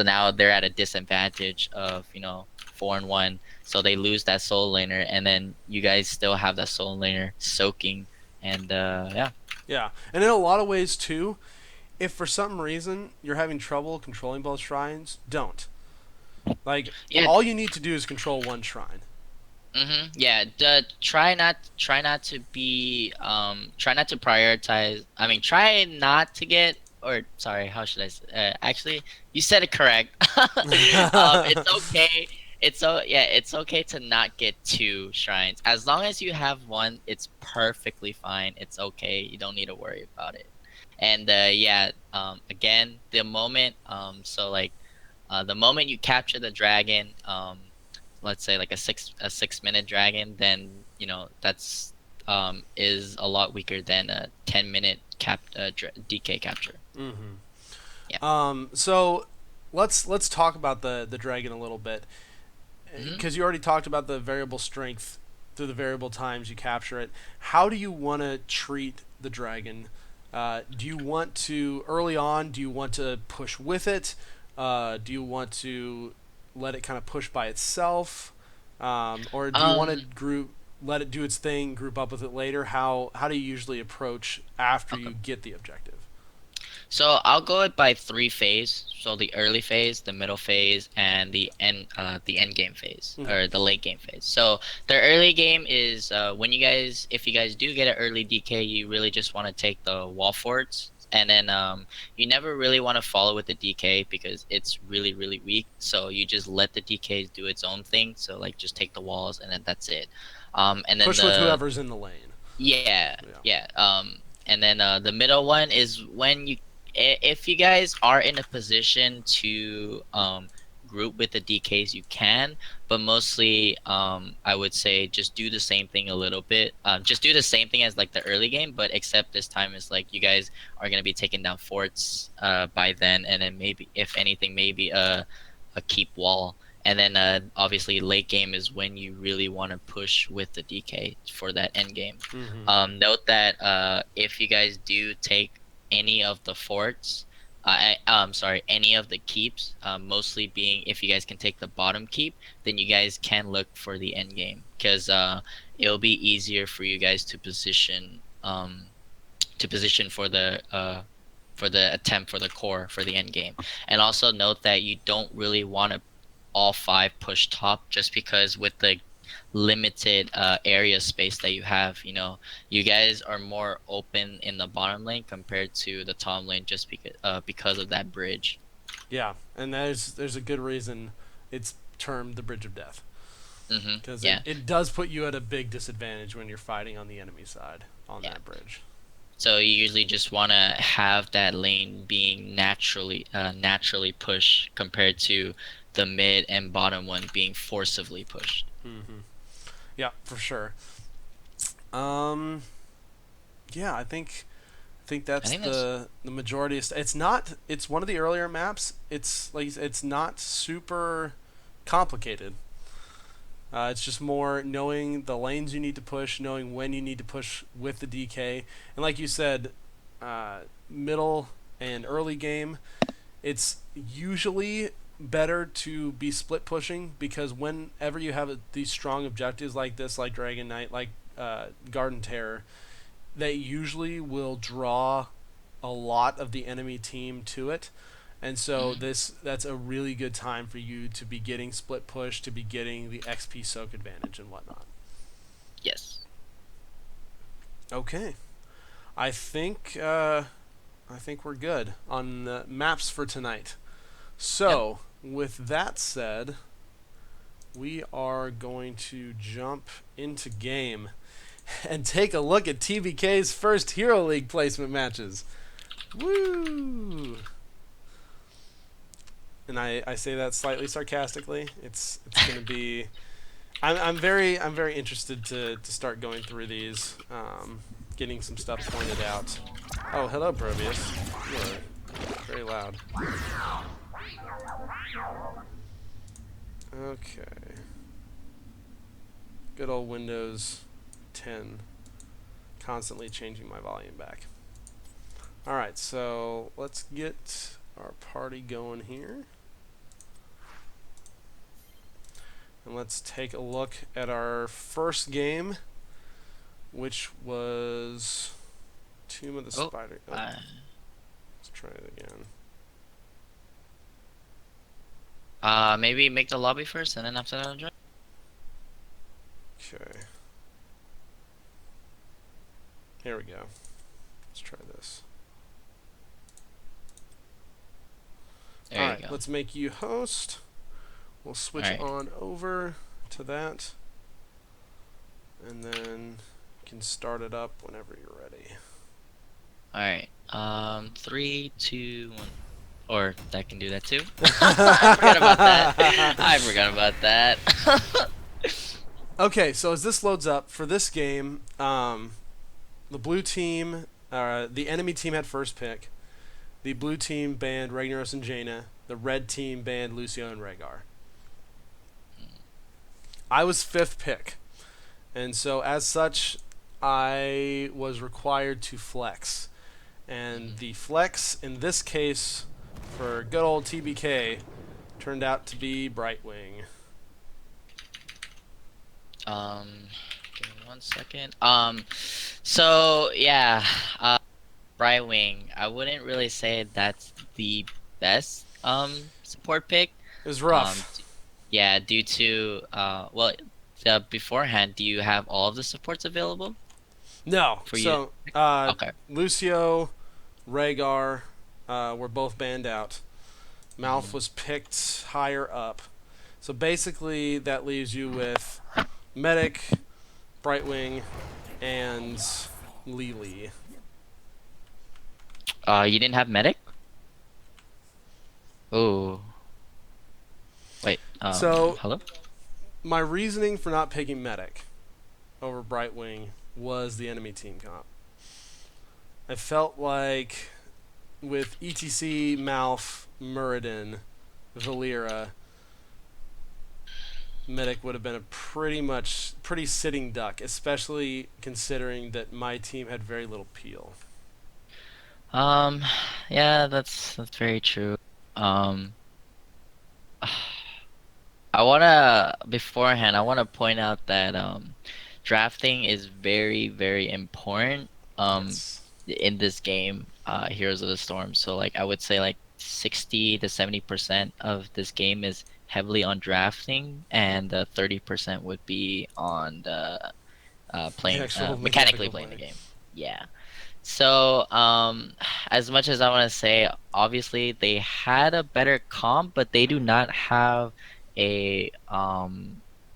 now they're at a disadvantage of 4-1, so they lose that soul laner, and then you guys still have that soul laner soaking, and yeah. Yeah, and in a lot of ways too, if for some reason you're having trouble controlling both shrines, don't. Like, Yeah. all you need to do is control one shrine. Yeah. Try not to prioritize. I mean, try not to get, or sorry, how should I say? Actually, you said it correct. It's okay. It's okay to not get two shrines. As long as you have one, it's perfectly fine. It's okay. You don't need to worry about it. And yeah, again, the moment you capture the dragon, let's say like a 6-minute dragon, then that's is a lot weaker than a 10-minute DK capture. Mm-hmm. Yeah. So let's talk about the dragon a little bit, hmm because you already talked about the variable strength through the variable times you capture it. How do you want to treat the dragon? Do you want to early on? Do you want to push with it? Do you want to let it kind of push by itself, or do you want to Um. group, let it do its thing, group up with it later? How do you usually approach after Okay. you get the objective? So I'll go it by three phase. So the early phase, the middle phase, and the end game phase Mm-hmm. or the late game phase. So the early game is if you guys do get an early DK, you really just want to take the wall forts, and then you never really want to follow with the DK because it's really really weak. So you just let the DKs do its own thing. So like just take the walls, and then that's it. And then Push with whoever's in the lane. yeah, Yeah. yeah. And then the middle one is when if you guys are in a position to group with the DKs, you can, but mostly I would say just do the same thing a little bit. Just do the same thing as like the early game, but except this time is like you guys are gonna be taking down forts by then, and then maybe if anything, maybe a keep wall. And then obviously late game is when you really want to push with the DK for that end game. Mm-hmm. Note that if you guys do take any of the forts, sorry, any of the keeps, mostly being if you guys can take the bottom keep, then you guys can look for the end game because it'll be easier for you guys to position for the attempt for the core for the end game. And also note that you don't really want to all five push top just because with the limited area space that you have, you guys are more open in the bottom lane compared to the top lane just because of that bridge. Yeah, and there's a good reason it's termed the Bridge of Death, because Yeah. it does put you at a big disadvantage when you're fighting on the enemy side on Yeah. that bridge. So you usually just want to have that lane being naturally pushed compared to the mid and bottom one being forcibly pushed. Mm-hmm. Yeah, for sure. Um, yeah, I think I that's think that's the majority of it's not it's one of the earlier maps. It's like it's not super complicated. It's just more knowing the lanes you need to push, knowing when you need to push with the DK, and like you said, uh, middle and early game, it's usually better to be split pushing because whenever you have these strong objectives like this, like Dragon Knight, like Garden Terror, they usually will draw a lot of the enemy team to it. And so mhm. that's a really good time for you to be getting split push, to be getting the XP soak advantage and whatnot. Yes. Okay, I think I think we're good on the maps for tonight. Yep. So with that said, we are going to jump into game and take a look at TBK's first Hero League placement matches. Woo! And I say that slightly sarcastically. It's going to be. I'm very interested to start going through these, getting some stuff pointed out. Oh, hello, Probius. You are very loud. Okay. Good old Windows 10. Constantly changing my volume back. Alright, so let's get our party going here. And let's take a look at our first game, which was Tomb of the Oh, Spider. Oh, uh, let's try it again. maybe make the lobby first, and then after that, I'll join. Okay. Here we go. Let's try this. There you Alright, go. let's make you host. We'll All switch right. on over to that. And then you can start it up whenever you're ready. All right. 3, 2, 1. Or that can do that too. I forgot about that. I forgot about that. Okay, so as this loads up for this game, the blue team, the enemy team had first pick. The blue team banned Ragnaros and Jaina. The red team banned Lucio and Rhaegar. I was fifth pick, and so as such, I was required to flex. And Mhm. the flex in this case for good old TBK turned out to be Brightwing. Um, Give me 1 second. So yeah, uh, Brightwing. I wouldn't really say that's the best support pick. It was Um, rough. d- yeah, due to well, beforehand, do you have all of the supports available No, for you? so Okay. Lucio, Rhaegar were both banned out. Mouth Hmm. was picked higher up. So basically, that leaves you with Medic, Brightwing, and Lily. You didn't have medic? Oh, wait. So Hello? my reasoning for not picking Medic over Brightwing was the enemy team comp. I felt like with ETC, Mouth, Muradin, Valera, Medic would have been a pretty sitting duck, especially considering that my team had very little peel. Um, yeah, that's very true. Um, I wanna point out that drafting is very, very important Yes. in this game, Heroes of the Storm. So like I would say like 60 to 70% of this game is heavily on drafting, and 30% would be on the The playing actual mechanically mechanical playing the play. game. Yeah. So, as much as I want to say, obviously they had a better comp, but they do not have a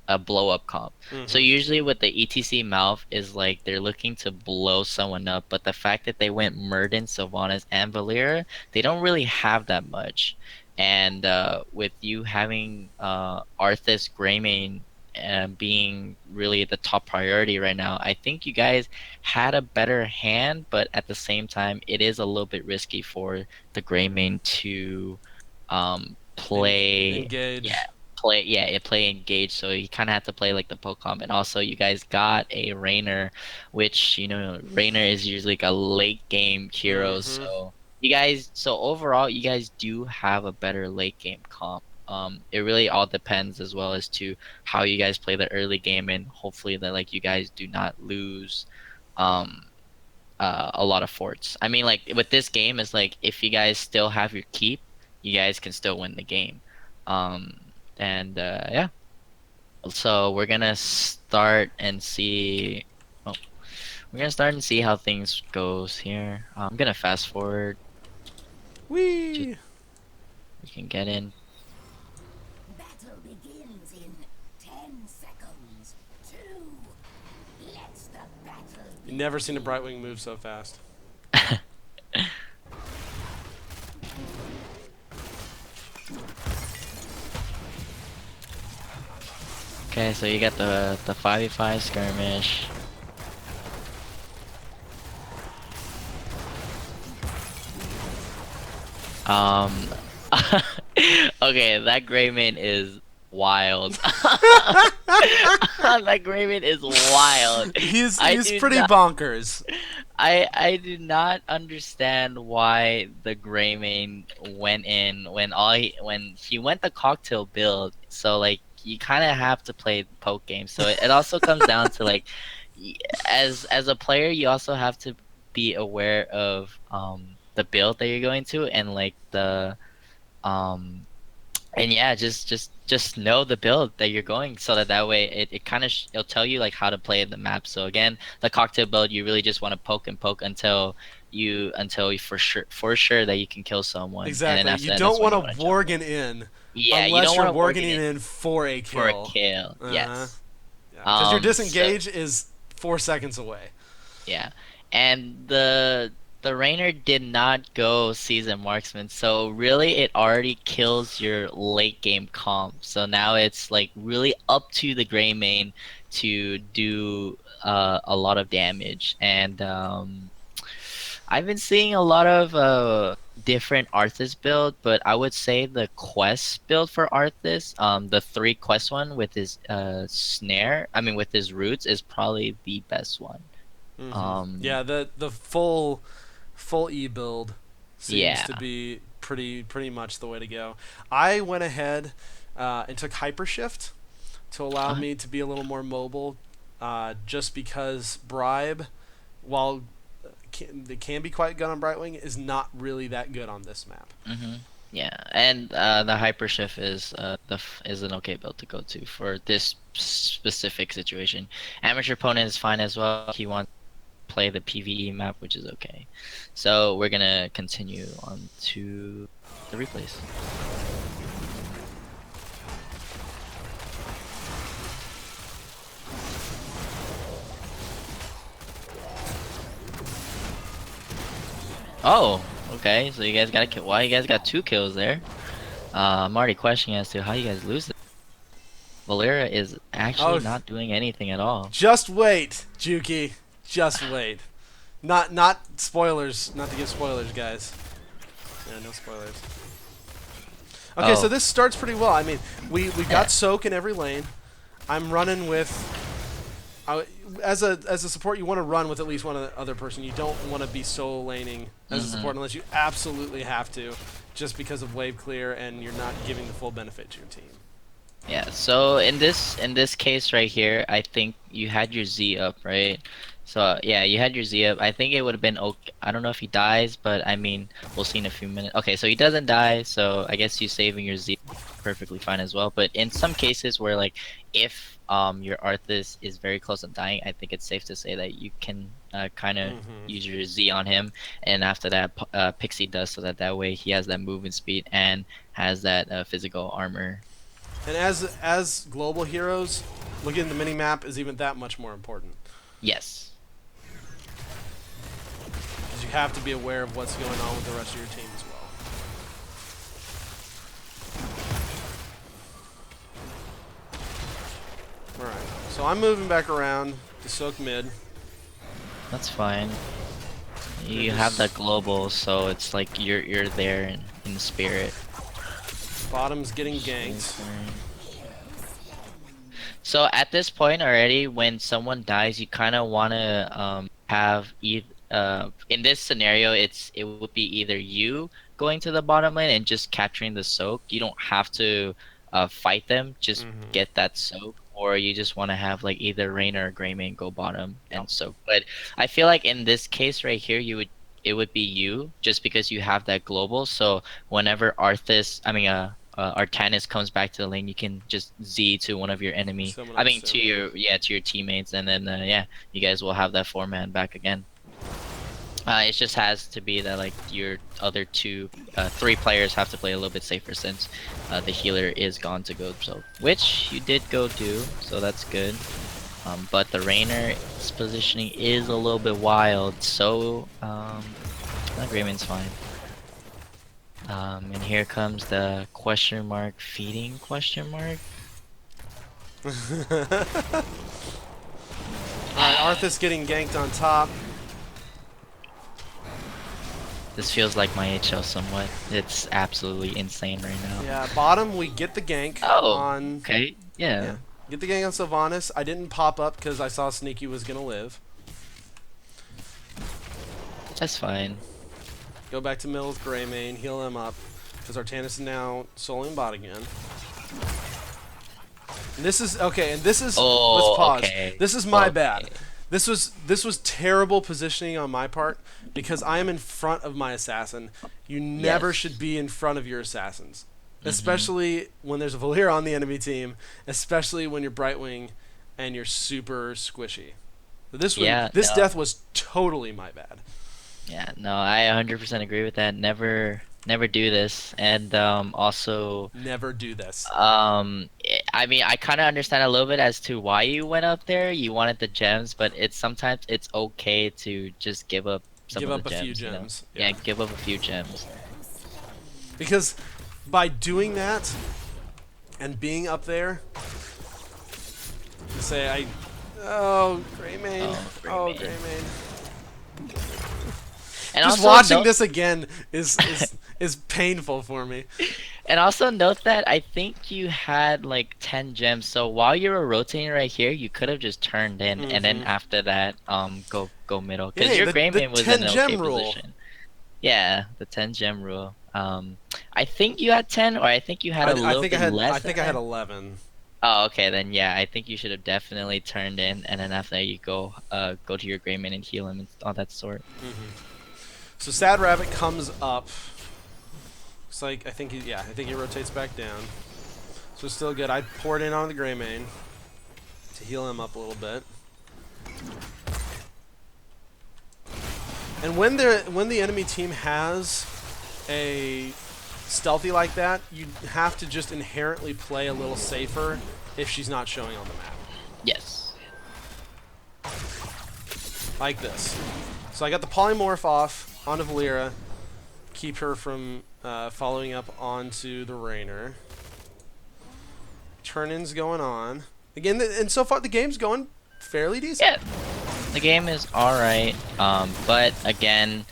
a blow up comp. So Mm-hmm. usually with the ETC mouth is like they're looking to blow someone up, but the fact that they went Murden, Sylvanas, and Valera, they don't really have that much. And with you having Arthas, Greymane, being really the top priority right now. I think you guys had a better hand, but at the same time, it is a little bit risky for the gray main to play. Yeah, Engage. play engage. So you kind of have to play like the Pokemon. And also, you guys got a Rainer, which Rainer is usually like a late game hero. Mm-hmm. So overall, you guys do have a better late game comp. It really all depends as well as to how you guys play the early game, and hopefully that like you guys do not lose um a lot of forts. I mean, like with this game, it's like if you guys still have your keep, you guys can still win the game. Um, and yeah, so oh, we're gonna start and see how things goes here. I'm gonna fast forward. Just Whee! we can get in. Battle begins in 10 seconds. 2. Let the battle You never seen a Brightwing move so fast. Okay, so you got the 5v5 skirmish. Um, okay, that Greymane is wild. That Greymane is wild. I He's do pretty not, bonkers. I do not understand why the Greymane went in when he went the cocktail build. So like you kind of have to play the poke game. So it also comes down to like y- as a player, you also have to be aware of the build that you're going to, and like the um and yeah, just know the build that you're going, so that way it kind of it'll tell you like how to play the map. So again, the cocktail build, you really just want to poke and poke until you for sure that you can kill someone, and then Exactly. after You that, that's don't when want you to want to jump in. Worgen in Yeah, you unless don't you're want to work Worgening it in in for a for a kill. kill. Uh-huh. Yes. Yeah. Because your So disengage is 4 seconds away. yeah, and the Rainer did not go season marksman, so really it already kills your late game comp. So now it's like really up to the gray main to do a lot of damage. And I've been seeing a lot of different Arthas build, but I would say the quest build for Arthas, the 3 quest one with his snare, I mean with his roots, is probably the best one. Mm-hmm. Um, Yeah, the full E build seems yeah. to be pretty much the way to go. I went ahead and took Hyper Shift to allow Uh, me to be a little more mobile, just because Bribe, while it can be quite good on Brightwing, is not really that good on this map. yeah, and the hypershift is is an okay build to go to for this specific situation. Amateur opponent is fine as well. He wants to play the PvE map, which is okay. So we're gonna continue on to the replays. Oh, okay. So you guys got a kill. Why you guys got 2 kills there? I'm already questioning as to how you guys lose it. Valera is actually Oh, not doing anything at all. just wait, Juki. Just wait. Not spoilers. Not to give spoilers, guys. Yeah, no spoilers. Okay, so Oh. this starts pretty well. I mean, we've Yeah. got soak in every lane. I'm running with. As a support, you want to run with at least one other person. You don't want to be solo laning as a support unless you absolutely have to, just because of wave clear and you're not giving the full benefit to your team. Yeah, so in this case right here, I think you had your Z up, right? So yeah, you had your Z up. I think it would have been okay. I don't know if he dies, but I mean, we'll see in a few minutes. Okay, so he doesn't die, so I guess you saving your Z perfectly fine as well. But in some cases where like if your Arthas is very close to dying, I think it's safe to say that you can kind of Mm-hmm. use your Z on him, and after that, Pixie does, so that way he has that movement speed and has that physical armor. And as global heroes, looking at the mini map is even that much more important Yes. because you have to be aware of what's going on with the rest of your team as well. So I'm moving back around to soak mid. That's fine. You They're have that just- global, so it's like you're there in the spirit. Bottom's getting ganked. So at this point already, when someone dies, you kind of want to have in this scenario, it would be either you going to the bottom lane and just capturing the soak. You don't have to fight them, just Mm-hmm. get that soak, or you just want to have like either Rain or Greymane go bottom Yep. and soak. But I feel like in this case right here, it would be you just because you have that global. So whenever Artanis comes back to the lane, you can just Z to one of your enemy. Someone I else mean soon. to your teammates, and then yeah, you guys will have that 4-man back again. It just has to be that like your other three players have to play a little bit safer since the healer is gone to go. So which you did go do, so that's good. But the Rainer's positioning is a little bit wild, so that Greyman's fine. And here comes the question mark feeding question mark. Alright, Arthas getting ganked on top. This feels like my HL somewhat. It's absolutely insane right now. Yeah, bottom, we get the gank Oh, on... okay, yeah. Yeah. Get the gank on Sylvanas. I didn't pop up because I saw Sneaky was going to live. That's fine. Go back to middle with Greymane, heal him up. Because Artanis is now soloing bot again. And this is... Okay, and this is... Oh, let's pause. okay. This is my Okay. bad. This was terrible positioning on my part because I am in front of my assassin. You never Yes. should be in front of your assassins, especially when there's a Valir on the enemy team, especially when you're Brightwing and you're super squishy. This Yeah, this no. death was totally my bad. Yeah, no, I 100% agree with that. Never do this. And also Never do this. I mean, I kind of understand a little bit as to why you went up there. You wanted the gems, but sometimes it's okay to just give up some Give of up the a few gems, you know? gems. Yeah, give up a few gems. Because by doing that and being up there, you say oh Greymane, Oh, oh Greymane. Greymane. And Just also watching note, this again is painful for me. and also note that I think you had like 10 gems. So while you were rotating right here, you could have just turned in, and then after that, go middle, because Hey, your the Greymane was in 10 an gem okay rule. position. Yeah, the 10 gem rule. I think you had 10, or I think you had a little bit less. I think I than had 10. 11. Oh, okay, then yeah, I think you should have definitely turned in, and then after that you go to your Greymane and heal him and all that sort. So Sad Rabbit comes up. Looks like I think he rotates back down. So it's still good. I poured in on the Greymane to heal him up a little bit. And when the enemy team has a stealthy like that, you have to just inherently play a little safer if she's not showing on the map. Yes. Like this. So I got the polymorph off onto Valera. Keep her from following up onto the Rainer. Turn-ins going on. Again, and so far the game's going fairly decent. Yeah. The game is alright, but again,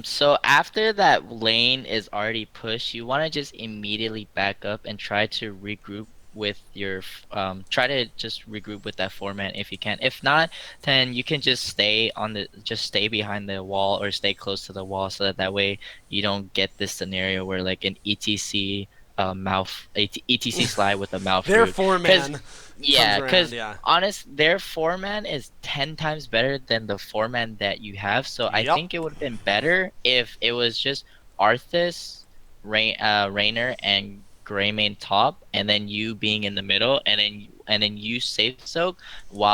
so after that lane is already pushed, you want to just immediately back up and try to regroup with your, try to just regroup with that 4-man if you can. If not, then you can just stay behind the wall or stay close to the wall, so that way you don't get this scenario where like an ETC ETC slide with a mouth Their root. 4-man. Yeah, because yeah. their 4-man is 10 times better than the 4-man that you have. So I Yep. think it would have been better if it was just Arthas, Rainer, and Greymane top, and then you being in the middle, and then you safe soak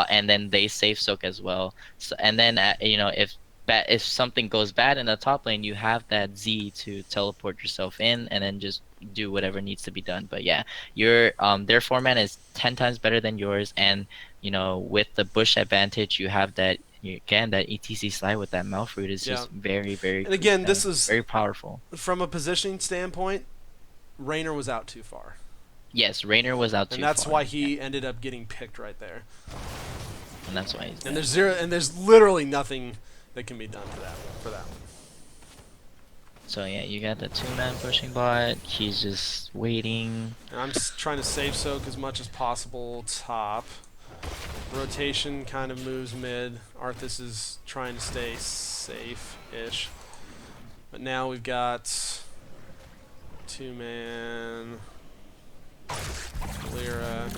and then they safe soak as well. So and then if something goes bad in the top lane, you have that Z to teleport yourself in and then just do whatever needs to be done. But yeah, their 4-man is 10 times better than yours, and with the bush advantage, you have that that ETC slide with that mouth root is just very, very. And again, this is very powerful. From a positioning standpoint, Rainer was out too far. Yes, Raynor was out too And that's far. why he ended up getting picked right there. And that's why he's And dead. there's literally nothing that can be done for that one. So yeah, you got the 2-man pushing bot. He's just waiting. And I'm trying to save soak as much as possible top. Rotation kind of moves mid. Arthas is trying to stay safe-ish. But now we've got 2-man Lyra.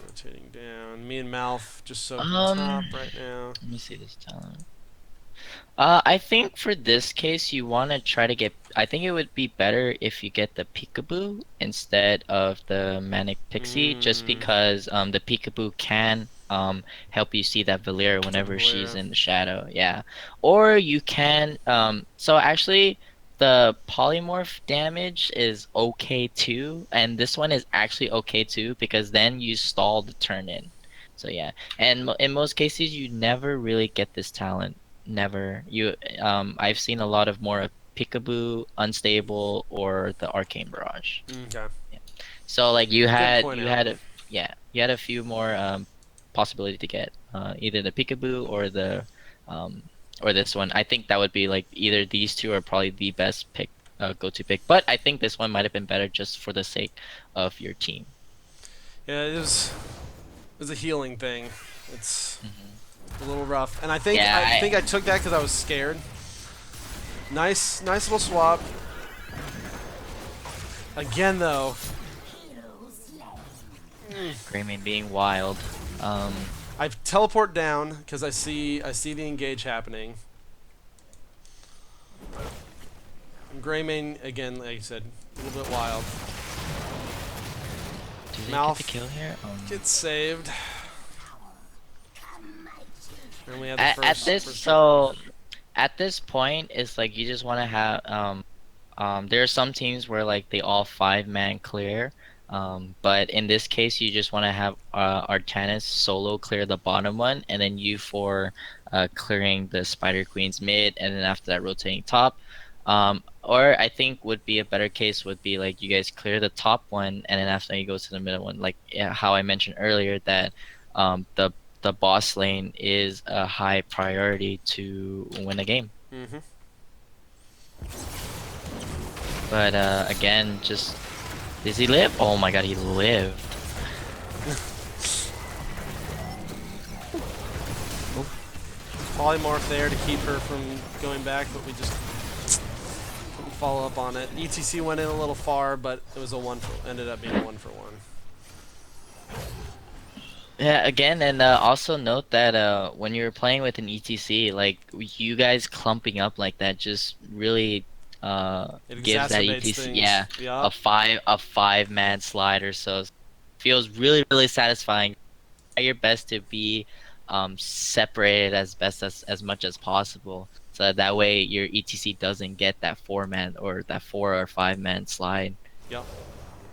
Rotating down. Me and Mouth just soaking top right now. Let me see this talent. I think for this case, you want to try to get. I think it would be better if you get the Peekaboo instead of the Manic Pixie, just because the Peekaboo can help you see that Valeera whenever she's Valeera. in the shadow. Yeah, or you can. So actually, the polymorph damage is okay too, and this one is actually okay too because then you stall the turn in. So yeah, and in most cases, you never really get this talent. Never. I've seen a lot of more of Peekaboo, Unstable, or the Arcane Barrage. Okay. Yeah. So like Good point out. you had a few more possibility to get either the Peekaboo um or this one. I think that would be like either these two are probably the best pick go-to pick. But I think this one might have been better just for the sake of your team. Yeah, it was a healing thing. It's Hmm. a little rough, and I think Yeah, I took that because I was scared. Nice little swap. Again though, Greymane being wild. I teleport down because I see the engage happening. And Greymane again, like you said, a little bit wild. Do they Mouth get the kill here? gets saved. And we have the At first. this first so at this point, it's like you just want to have there are some teams where like they all 5-man clear, but in this case you just want to have Artanis solo clear the bottom one, and then you for clearing the Spider Queen's mid, and then after that rotating top. Or I think would be a better case would be like you guys clear the top one, and then after you go to the middle one, like how I mentioned earlier that the boss lane is a high priority to win a game. Mm-hmm. But again, just does he live? Oh my god, he lived. Polymorph there to keep her from going back, but we just couldn't follow up on it. ETC went in a little far, but it was ended up being a 1-for-1. Yeah, again, and also note that when you're playing with an ETC, like you guys clumping up like that just really It gives that exacerbates ETC, things. yeah, Yup. a 5-man slide or so. Feels really satisfying. Try your best to be separated as best as much as possible, so that way your ETC doesn't get that 4-man or that 4 or 5-man slide. Yup.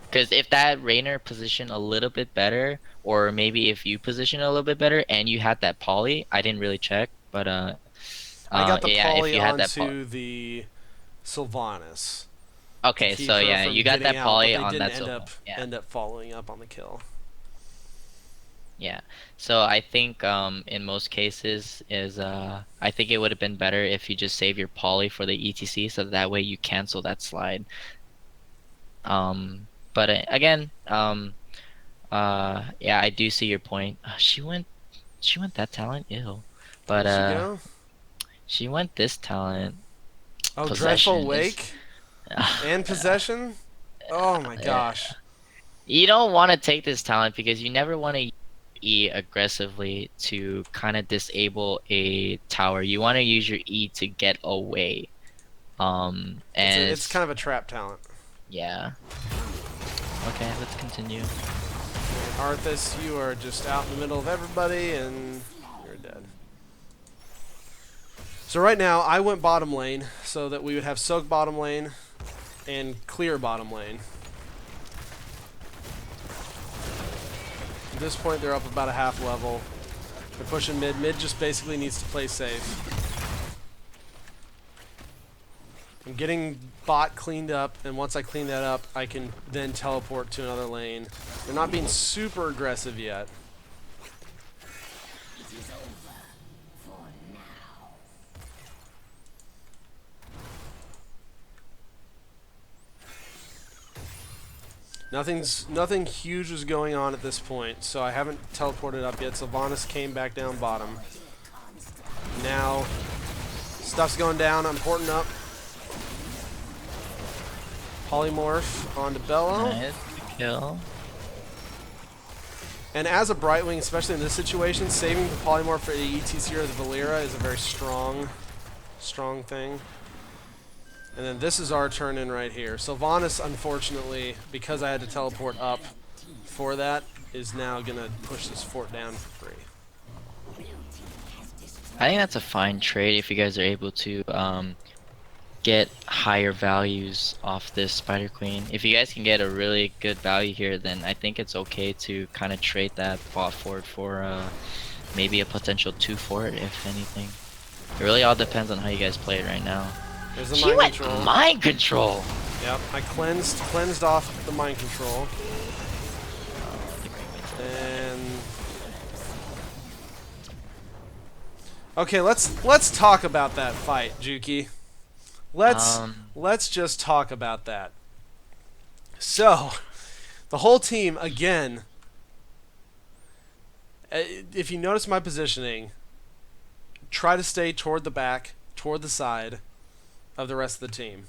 Because if that Raynor position a little bit better, or maybe if you position a little bit better and you had that poly, I didn't really check, but I got the yeah, if poly you had that poly. onto the Sylvanas to Okay, keep so her yeah, from you got getting that out, but poly they on didn't that Sylvan. Yeah, end up following up on the kill. yeah. So I think in most cases is I think it would have been better if you just save your poly for the ETC, so that way you cancel that slide. But again, yeah, I do see your point. She went that talent, ew. But Where'd she go? she went this talent, Oh, Dreadful possession is. Wake and Possession? Oh my gosh. You don't want to take this talent because you never want to E aggressively to kind of disable a tower. You want to use your E to get away. And It's kind of a trap talent. yeah. Okay, let's continue. Arthas, you are just out in the middle of everybody and you're dead. So right now, I went bottom lane so that we would have soak bottom lane and clear bottom lane. At this point, they're up about a half level. They're pushing mid. Mid just basically needs to play safe. I'm getting bot cleaned up, and once I clean that up, I can then teleport to another lane. They're not being super aggressive yet. It is over for now. Nothing huge is going on at this point, so I haven't teleported up yet. Sylvanas came back down bottom. Now, stuff's going down. I'm porting up. Polymorph onto Bello. Nice kill. And as a Brightwing, especially in this situation, saving the Polymorph for the ETC or the Valera is a very strong thing. And then this is our turn in right here. Sylvanas, unfortunately, because I had to teleport up for that, is now going to push this fort down for free. I think that's a fine trade if you guys are able to get higher values off this Spider Queen. If you guys can get a really good value here, then I think it's okay to kind of trade that bot fort for maybe a potential 2 fort, if anything. It really all depends on how you guys play it right now. There's the She mind went control. mind control. Yep, I cleansed off the mind control. And okay, let's talk about that fight, Juki. Let's just talk about that. So, the whole team again. If you notice my positioning, try to stay toward the back, toward the side of the rest of the team.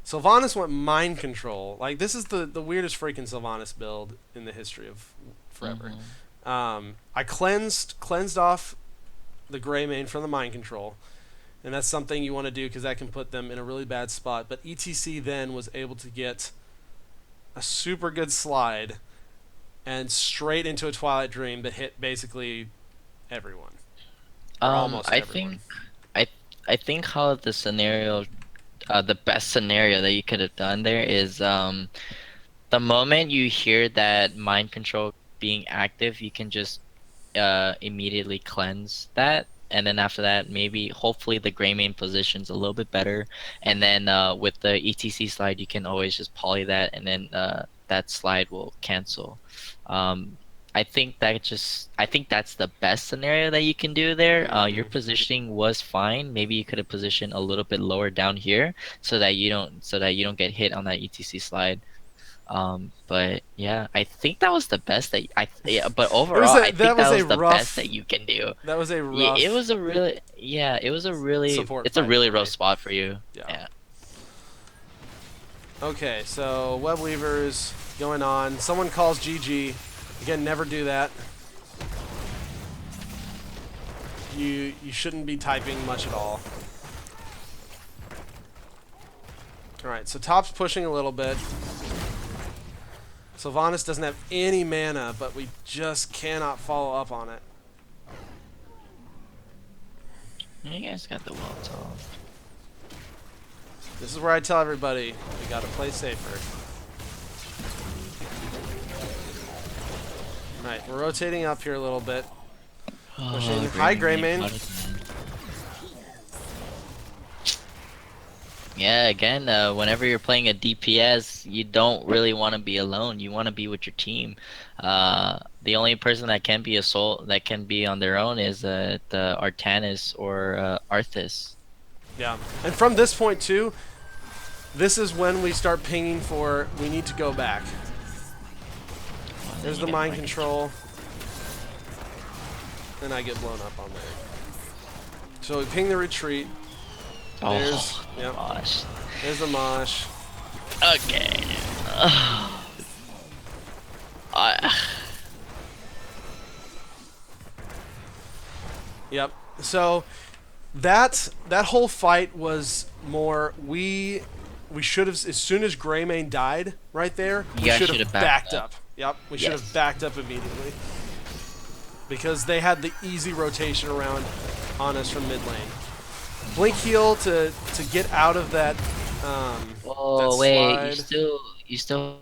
Sylvanas went mind control. Like, this is the weirdest freaking Sylvanas build in the history of forever. I cleansed off the gray main from the mind control, and that's something you want to do because that can put them in a really bad spot. But ETC then was able to get a super good slide and straight into a Twilight Dream that hit basically everyone. Or almost everyone. I think how the scenario, the best scenario that you could have done there is the moment you hear that mind control being active, you can just immediately cleanse that, and then after that, maybe hopefully the gray main position's a little bit better, and then with the ETC slide, you can always just poly that, and then that slide will cancel. I think that's the best scenario that you can do there. Your positioning was fine. Maybe you could have positioned a little bit lower down here so that you don't get hit on that ETC slide. But yeah, I think that was the best but overall, I think that was the best that you can do. That was a rough. Yeah, it was a really it's a really rough spot for you. Yeah. Okay, so web weavers going on. Someone calls GG. Again, never do that. You shouldn't be typing much at all. Alright, so top's pushing a little bit. Sylvanas doesn't have any mana, but we just cannot follow up on it. You guys got the wall tall. This is where I tell everybody, we gotta play safer. Alright, we're rotating up here a little bit. Pushing high gray main. Yeah, again, whenever you're playing a DPS, you don't really want to be alone. You want to be with your team. The only person that can be that can be on their own is the Artanis or Arthas. Yeah, and from this point too, this is when we start pinging for we need to go back. There's the mind control, and I get blown up on there. So we ping the retreat. There's, Mosh. There's the mosh. Okay. Yep. So that whole fight was more we should have, as soon as Greymane died right there, we should have backed up. Yep. We should have backed up immediately. Because they had the easy rotation around on us from mid lane. Blink heal to get out of that. Oh wait, you still.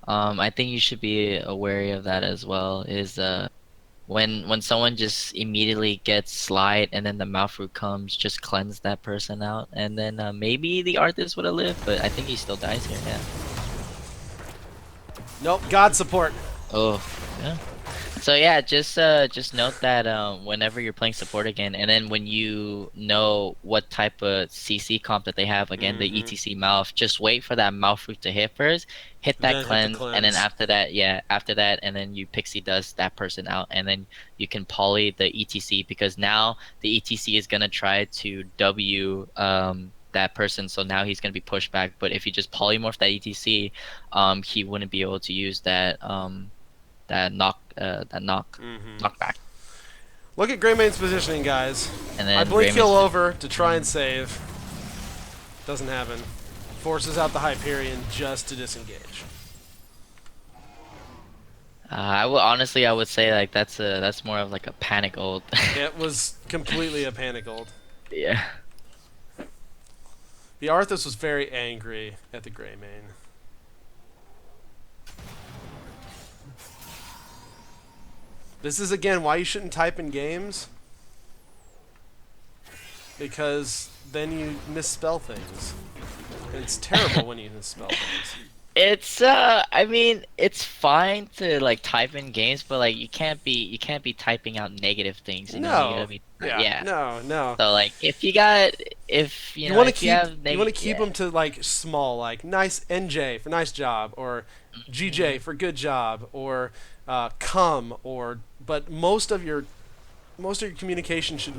I think you should be wary of that as well. when someone just immediately gets slide and then the Malfruit comes, just cleanse that person out, and then maybe the Arthas would have lived, but I think he still dies here. Yeah. Nope, God support. Oh, yeah. So yeah, just note that whenever you're playing support again, and then when you know what type of CC comp that they have, again the Mm-hmm. ETC mouth, just wait for that mouth root to hit first, hit that Then hit the cleanse, and then cleanse. after that, yeah, after that, and then you pixie dust that person out, and then you can poly the ETC because now the ETC is gonna try to W that person, so now he's gonna be pushed back. But if you just polymorph that ETC, he wouldn't be able to use that Mm-hmm. knockback. Look at Greymaine's positioning, guys. And I then blink heal Raymond's just over to try and save. Doesn't happen. Forces out the Hyperion just to disengage. I would say like that's more of like a panic ult. It was completely a panic ult. Yeah. The Arthas was very angry at the Greymane. This is again why you shouldn't type in games. Because then you misspell things. And it's terrible when you misspell things. It's I mean it's fine to like type in games, but like you can't be typing out negative things, you know? You No. gotta be Yeah. yeah. No. So like if you You know want to if you keep have keep yeah. them to like small, like nice NJ for nice job, or GJ Mhm. for good job, or come, or but most of your communication should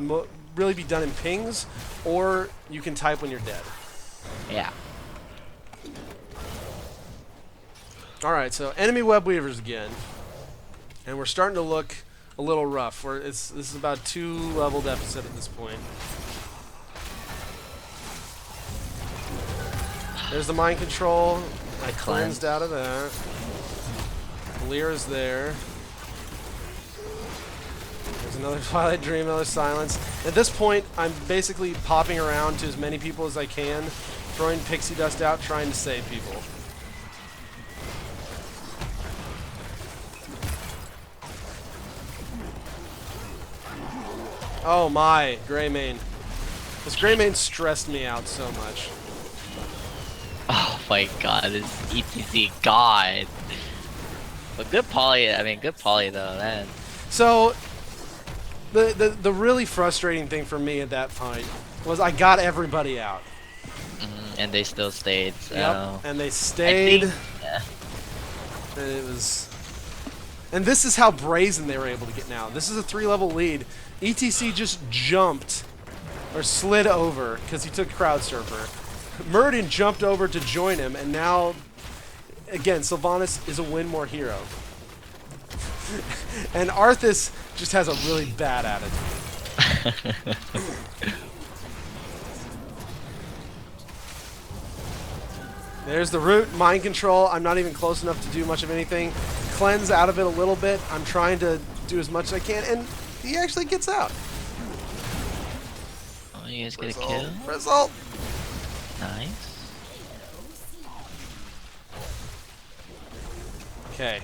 really be done in pings, or you can type when you're dead. Yeah. All right, so enemy web weavers again, and we're starting to look a little rough. This is about 2 level deficit at this point. There's the mind control. I cleansed out of that. Lyra's there. There's another Twilight Dream, another Silence. At this point, I'm basically popping around to as many people as I can, throwing pixie dust out, trying to save people. Oh my, Greymane. This Greymane stressed me out so much. Oh my god, this ETC god. But good poly, I mean good poly though, man. So, the really frustrating thing for me at that point was I got everybody out. And they still stayed, so Yep, and they I stayed. think yeah. And it was, and this is how brazen they were able to get now. This is a 3-level lead. ETC just jumped or slid over because he took Crowd Surfer. Muradin jumped over to join him, and now, again, Sylvanas is a win more hero. And Arthas just has a really bad attitude. There's the root, mind control. I'm not even close enough to do much of anything. Cleanse out of it a little bit. I'm trying to do as much as I can, and he actually gets out. Oh, you guys get a kill? Result. Nice. Okay.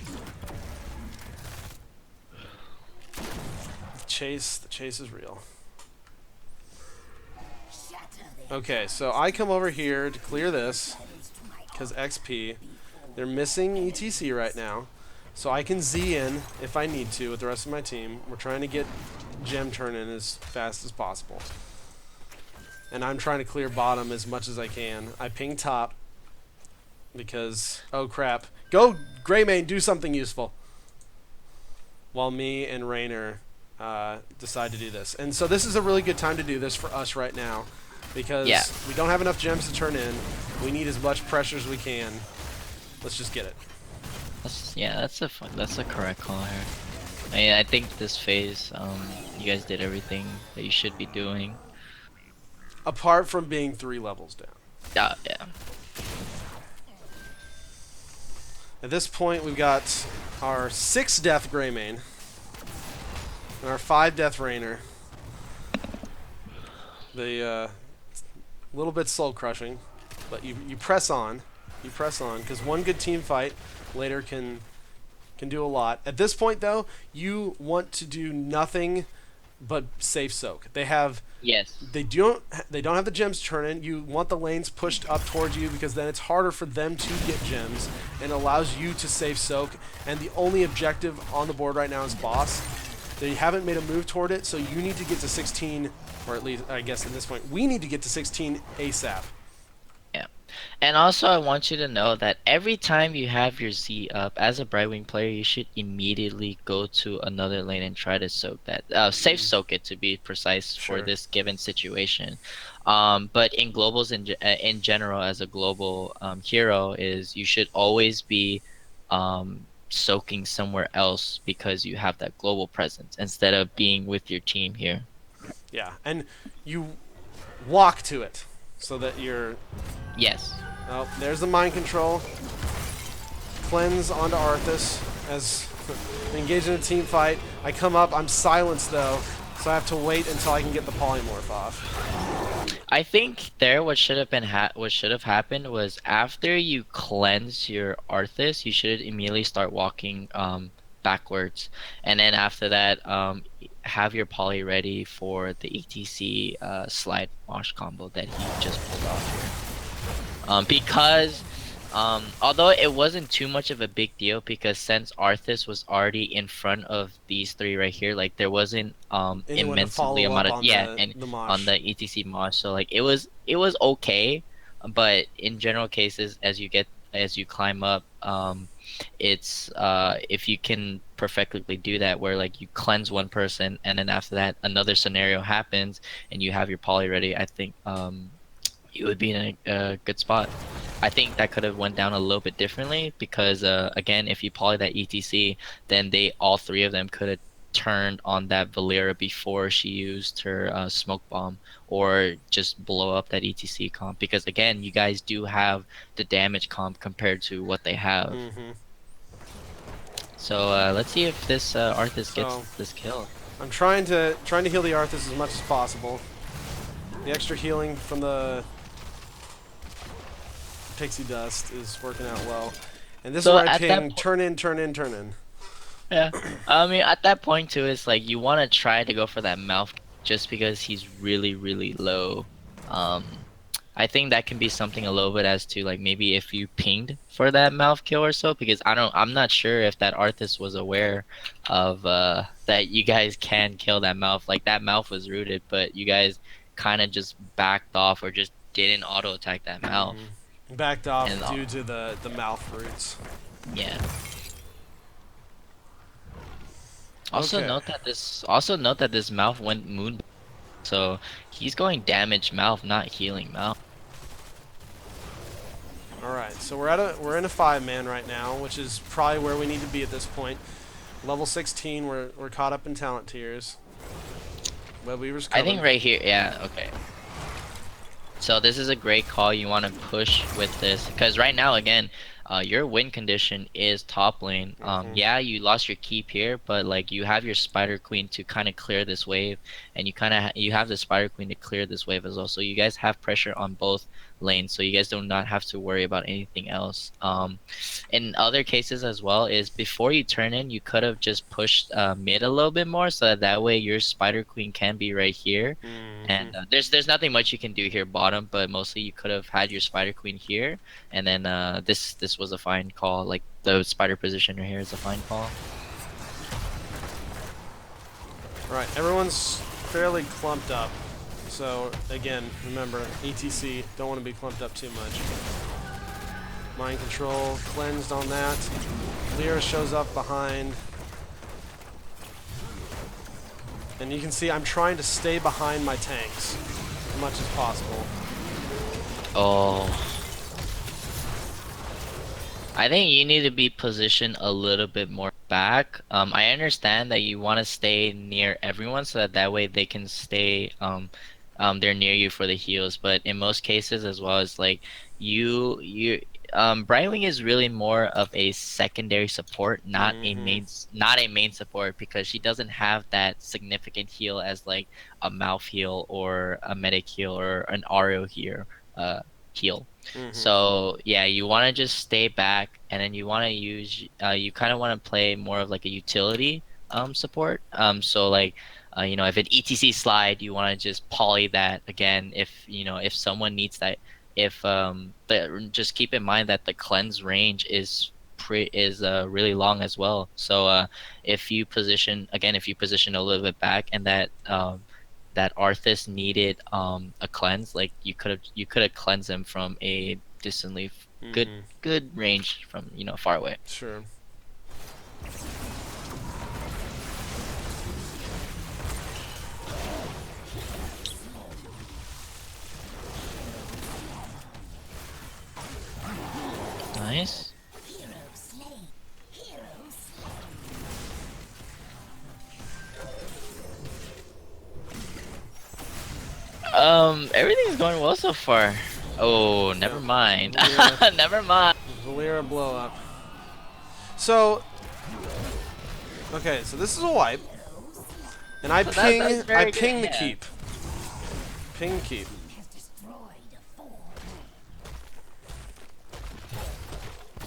The chase is real. Okay, so I come over here to clear this because XP. They're missing ETC right now, so I can Z in if I need to with the rest of my team. We're trying to get gem turn in as fast as possible, and I'm trying to clear bottom as much as I can. I ping top because oh crap, go Greymane, do something useful. While me and Raynor decide to do this, and so this is a really good time to do this for us right now. Because we don't have enough gems to turn in. We need as much pressure as we can. Let's just get it. That's a correct call here. I mean, I think this phase, you guys did everything that you should be doing. Apart from being 3 levels down. Yeah. At this point, we've got our 6 death Greymane and our 5 death Raynor. The little bit soul crushing, but you press on. You press on because one good team fight later can can do a lot. At this point, though, you want to do nothing but safe soak. Yes. They don't have the gems turning. You want the lanes pushed up towards you because then it's harder for them to get gems and allows you to safe soak. And the only objective on the board right now is boss. They haven't made a move toward it, so you need to get to 16, or at least I guess at this point we need to get to 16 ASAP. Yeah. And also, I want you to know that every time you have your Z up, as a Brightwing player, you should immediately go to another lane and try to soak that. Safe soak it to be precise for Sure. this given situation. But in globals in general, as a global hero, is you should always be soaking somewhere else because you have that global presence instead of being with your team here. Yeah, and you walk to it so that you're. Yes. Oh, there's the mind control. Cleanse onto Arthas as engaged in a team fight. I come up, I'm silenced though, so I have to wait until I can get the polymorph off. I think there what should have been what should have happened was after you cleanse your Arthas, you should immediately start walking backwards, and then after that have your poly ready for the ETC slide wash combo that he just pulled off here. Because although it wasn't too much of a big deal because since Arthas was already in front of these three right here, like there wasn't Anyone to immensely follow up amount of on and the on mosh. the ETC mosh, so like it was okay, but in general cases as you climb up, it's if you can perfectly do that where like you cleanse one person and then after that another scenario happens and you have your poly ready, I think you would be in a good spot. I think that could have went down a little bit differently because again, if you poly that ETC, then all three of them could have turned on that Valera before she used her smoke bomb or just blow up that ETC comp because again, you guys do have the damage comp compared to what they have. Mm-hmm. So let's see if this Arthas gets So this kill. I'm trying to heal the Arthas as much as possible. The extra healing from the pixie dust is working out well. And this So is where I at that ping turn in, turn in, turn in. Yeah, I mean, at that point too, it's like you want to try to go for that mouth just because he's really, really low. I think that can be something a little bit as to like maybe if you pinged for that mouth kill or so, because I'm not sure if that Arthas was aware of that you guys can kill that mouth. Like that mouth was rooted, but you guys kind of just backed off or just didn't auto attack that mouth. Backed off And due to the mouth roots. yeah. Also Okay. note that this mouth went moon, so he's going damage mouth, not healing mouth. All right, so we're in a 5-man right now, which is probably where we need to be at this point. Level 16, we're caught up in talent tiers. Web Weaver's I coming. think right here, yeah, okay. So this is a great call. You want to push with this because right now, again, your win condition is top lane. Yeah, you lost your keep here, but like you have your Spider Queen to kind of clear this wave, and you have the Spider Queen to clear this wave as well. So you guys have pressure on both lanes, so you guys do not have to worry about anything else. In other cases as well, is before you turn in, you could have just pushed mid a little bit more, so that way your Spider Queen can be right here. And there's nothing much you can do here bottom, but mostly you could have had your Spider Queen here, and then this was a fine call. Like the spider position right here is a fine call. All right, everyone's fairly clumped up. So again, remember, ETC, don't want to be clumped up too much. Mind control, cleansed on that. Lyra shows up behind. And you can see I'm trying to stay behind my tanks as much as possible. Oh, I think you need to be positioned a little bit more back. I understand that you want to stay near everyone so that way they can stay they're near you for the heals. But in most cases, as well as like you Brightwing is really more of a secondary support, not a main support because she doesn't have that significant heal as like a mouth heal or a medic heal or an RO here. heal. Mm-hmm. So yeah, you want to just stay back, and then you want to use you kind of want to play more of like a utility support. So like if an ETC slide, you want to just poly that again. If someone needs that, if just keep in mind that the cleanse range is really long as well. So if you position a little bit back, and that Arthas needed a cleanse, like you could have cleansed him from a distantly good Mm-hmm. good range from far away. Sure. Nice. Hero slain. Hero slain. Everything's going well so far. Oh, Yeah. never mind. Valera, Never mind. Valera blow up. So, okay, so this is a wipe, and I So ping, that's I very good. ping the Yeah. keep. Ping keep. Has destroyed a fort.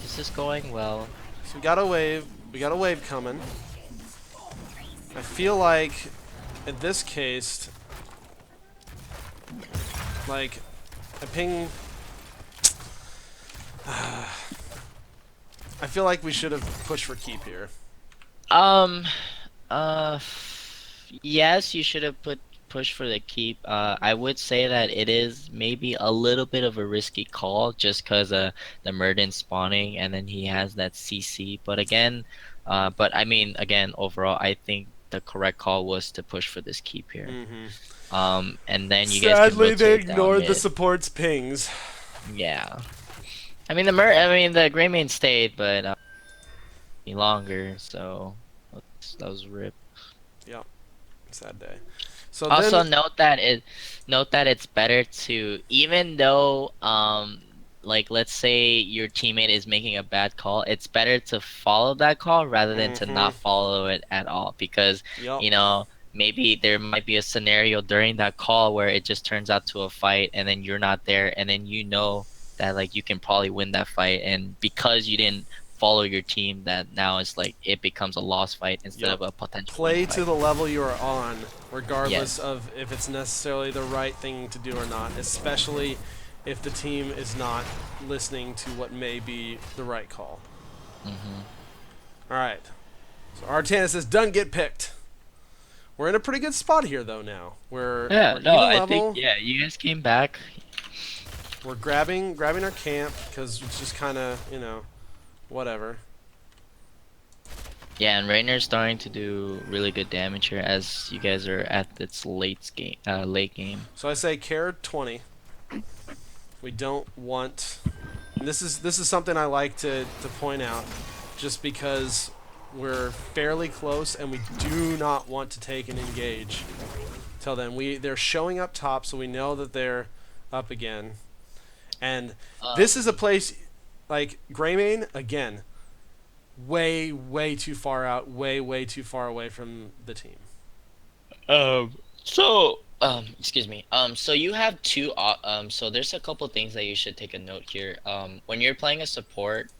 This is going well. So we got a wave. We got a wave coming. I feel like, in this case, like, I ping. I feel like we should have pushed for keep here. Um. Yes, you should have push for the keep. I would say that it is maybe a little bit of a risky call just because the Murden's spawning and then he has that CC. But I mean, again, overall, I think the correct call was to push for this keep here. Mm-hmm. And then you guys can Sadly, they rotate down ignored the mid. support's pings. Yeah. I mean the Gray Main stayed, but any longer, so that was rip. Yep. Sad day. So Also then, note that it's better to, even though like let's say your teammate is making a bad call, it's better to follow that call rather than to mm-hmm. not follow it at all, because Yep. you know maybe there might be a scenario during that call where it just turns out to a fight and then you're not there, and then that like you can probably win that fight, and because you didn't follow your team, that now it's like it becomes a lost fight instead Yep. of a potential win Play to fight. the level you are on, regardless Yes. of if it's necessarily the right thing to do or not, especially if the team is not listening to what may be the right call. Hmm. Alright. So Artana says, "Done, get picked." We're in a pretty good spot here, though, now. Yeah, We're no, even I think level. yeah, you guys came back. We're grabbing our camp, because it's just kind of, whatever. Yeah, and Rainer's starting to do really good damage here as you guys are at its late game. So I say care 20. We don't want. And this is something I like to point out, just because we're fairly close and we do not want to take and engage till then. They're showing up top, so we know that they're up again. And this is a Um, place like Greymane again, way too far out, way too far away from the team. excuse me. So you have so there's a couple things that you should take a note here. When you're playing a support,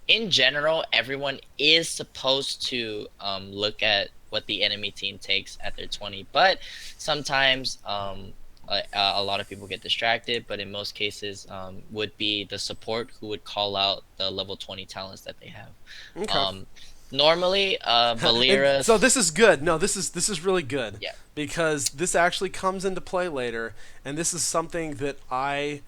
in general, everyone is supposed to look at what the enemy team takes at their 20, but sometimes a lot of people get distracted, but in most cases, would be the support who would call out the level 20 talents that they have. Okay. Um, Normally, And Valera. so this is good. No, this is really good, Yeah. because this actually comes into play later, and this is something that I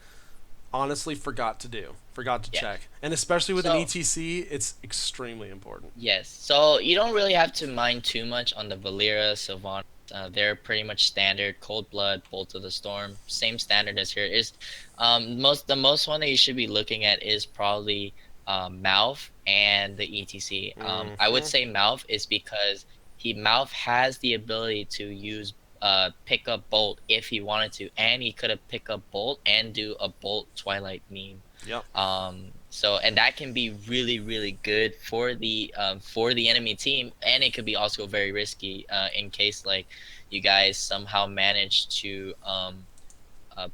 honestly forgot to do, forgot to Yeah. check, and especially with an So ETC, it's extremely important. yes, so you don't really have to mind too much on the Valera, Sylvanas. They're pretty much standard. Cold Blood, Bolt of the Storm, same standard as here. Is the most one that you should be looking at is probably Mouth and the ETC. I would Hmm. say Mouth is because Mouth has the ability to use pick up Bolt if he wanted to, and he could have pick up Bolt and do a Bolt Twilight meme. Yep. So and that can be really really good for the enemy team, and it could be also very risky in case like you guys somehow manage to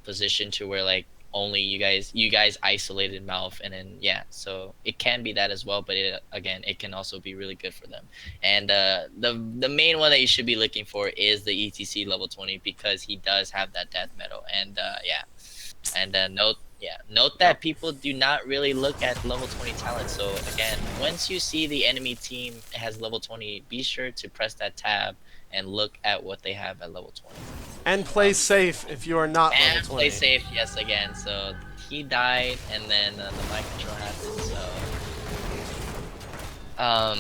position to where like only you guys isolated mouth, and then yeah, so it can be that as well, but it can also be really good for them. And the main one that you should be looking for is the ETC level 20, because he does have that death metal. And yeah, and note Yep. that people do not really look at level 20 talent. So again, once you see the enemy team has level 20, be sure to press that tab and look at what they have at level 20. And play safe if you are not level And play 20. safe, yes, again. So he died, and then the mind control happened. So um,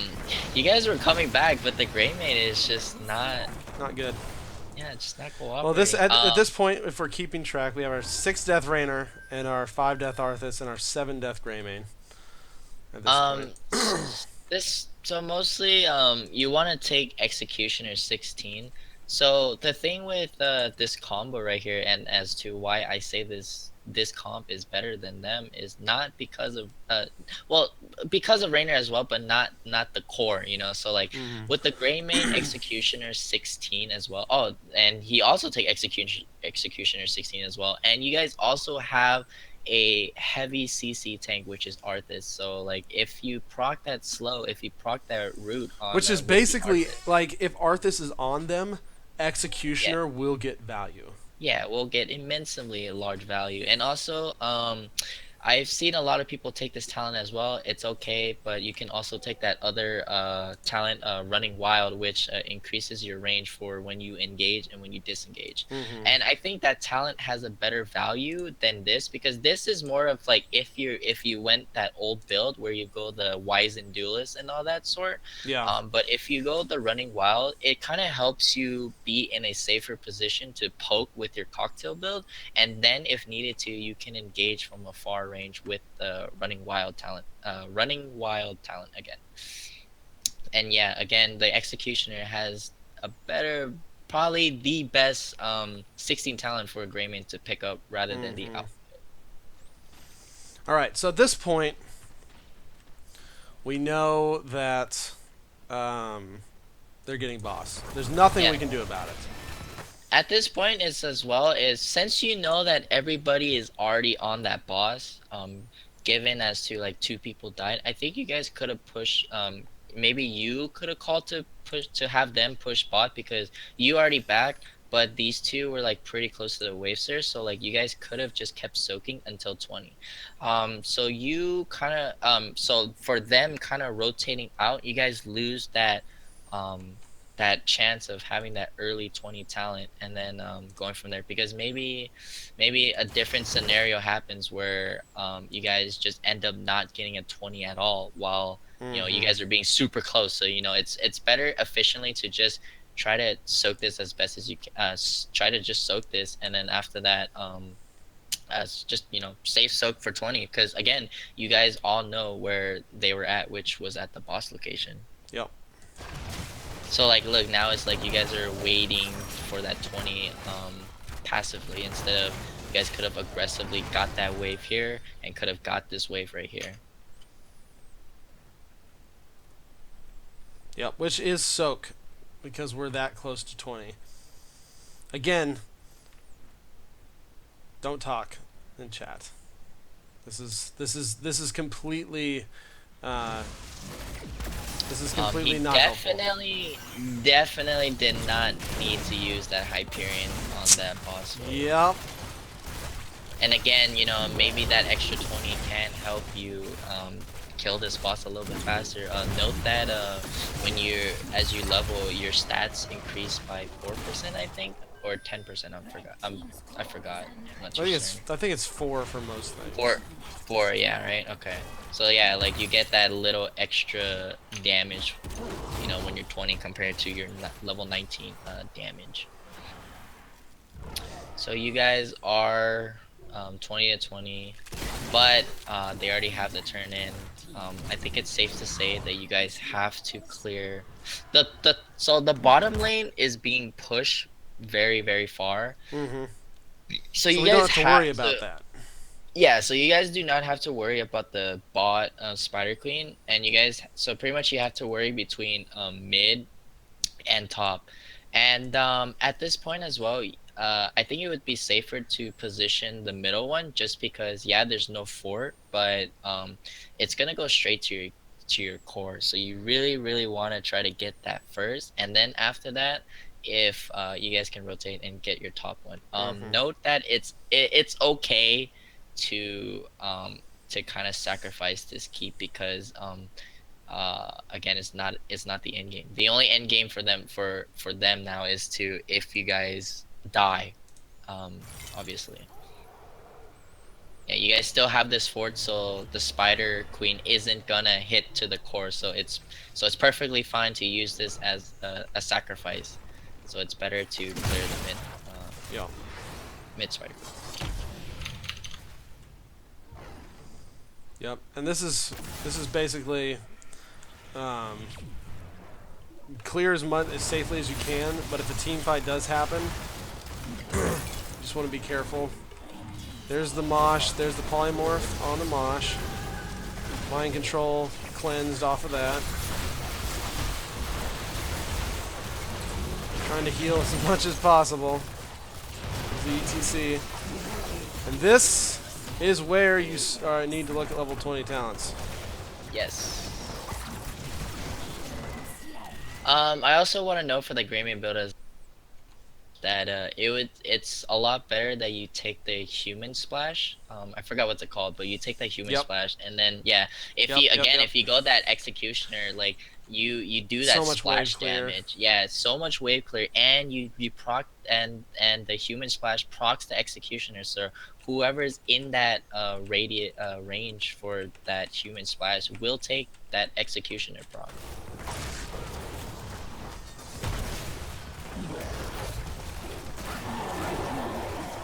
you guys were coming back, but the gray mate is just not, Not good. yeah, just not Well, this cooperating. at this point, if we're keeping track, we have our 6 Death Rainer and our 5 Death Arthas and our 7 Death Greymane at this point. This so mostly you want to take Executioner 16. So the thing with this combo right here, and as to why I say this comp is better than them, is not because of well, because of Rainer as well, but not the core, you know. So like with the Gray main, Executioner 16 as well. Oh, and he also take Executioner 16 as well. And you guys also have a heavy CC tank, which is Arthas. So like if you proc that slow, if you proc that root on Which is with the basically Arthas, like if Arthas is on them, yeah, Executioner will get value. yeah, we'll get immensely large value. And also, I've seen a lot of people take this talent as well. It's okay, but you can also take that other talent, Running Wild, which increases your range for when you engage and when you disengage. And I think that talent has a better value than this, because this is more of like if you went that old build where you go the Wizened Duelist and all that sort. Yeah. But if you go the Running Wild, it kind of helps you be in a safer position to poke with your cocktail build, and then if needed to, you can engage from a far range with the Running Wild talent again. And yeah, again, the Executioner has a better, probably the best 16 talent for a Greymane to pick up rather than the Alpha. All right. So at this point, we know that they're getting boss. There's nothing Yeah. we can do about it. At this point, it's as well is, since you know that everybody is already on that boss, given as to like two people died, I think you guys could have pushed. Maybe you could have called to push to have them push bot, because you already back, but these two were like pretty close to the wave surge, so like you guys could have just kept soaking until 20. So you kind of so for them kind of rotating out, you guys lose um that chance of having that early 20 talent, and then going from there, because maybe a different scenario happens where you guys just end up not getting a 20 at all, while you guys are being super close. So it's better efficiently to just try to soak this as best as you can, try to just soak this, and then after that as just safe soak for 20, because again, you guys all know where they were at, which was at the boss location. Yep. So like, look, now it's like you guys are waiting for that 20 passively, instead of you guys could have aggressively got that wave here and could have got this wave right here. Yep. Which is soak, because we're that close to 20. Again, don't talk in chat. This is completely He not helpful. definitely did not need to use that Hyperion on that boss wave. Yep. And again, maybe that extra 20 can help you kill this boss a little bit faster. Note that as you level, your stats increase by 4%, I think, or 10%. I forgot. I'm not too sure. I think it's 4 for most things. Four, yeah, right. Okay. So yeah, like you get that little extra damage, when you're 20 compared to your level 19 damage. So you guys are 20 to 20, but they already have the turn in. I think it's safe to say that you guys have to clear so the bottom lane is being pushed very, very far. So you we guys don't have to worry about that. Yeah, so you guys do not have to worry about the bot Spider Queen, and you guys, so pretty much you have to worry between mid and top. And at this point as well, I think it would be safer to position the middle one just because yeah, there's no fort, but it's gonna go straight to your core. So you really want to try to get that first, and then after that, if you guys can rotate and get your top one. Mm-hmm. Note that it's okay to kind of sacrifice this keep because again it's not the end game. The only end game for them for them now is to if you guys die, um obviously. Yeah, you guys still have this fort, so the spider queen isn't gonna hit to the core, so it's perfectly fine to use this as a sacrifice. So it's better to clear the uh, Yeah. mid spider. Yep. And this is basically um, clear as much as safely as you can. But if a team fight does happen, you just want to be careful. There's the mosh. There's the polymorph on the mosh. Mind control cleansed off of that. Trying to heal as much as possible. The ETC. And this is where you need to look at level 20 talents. Yes. I also want to know for the Greymane build as that it's a lot better that you take the human splash. I forgot what's it called, but you take that human Yep. splash and then yeah, if Yep, you yep, again yep. if you go that executioner, like you do that So much wave splash clear. damage. Yeah, so much wave clear, and you proc and the human splash procs the executioner. So whoever's in that range for that human splash will take that executioner proc.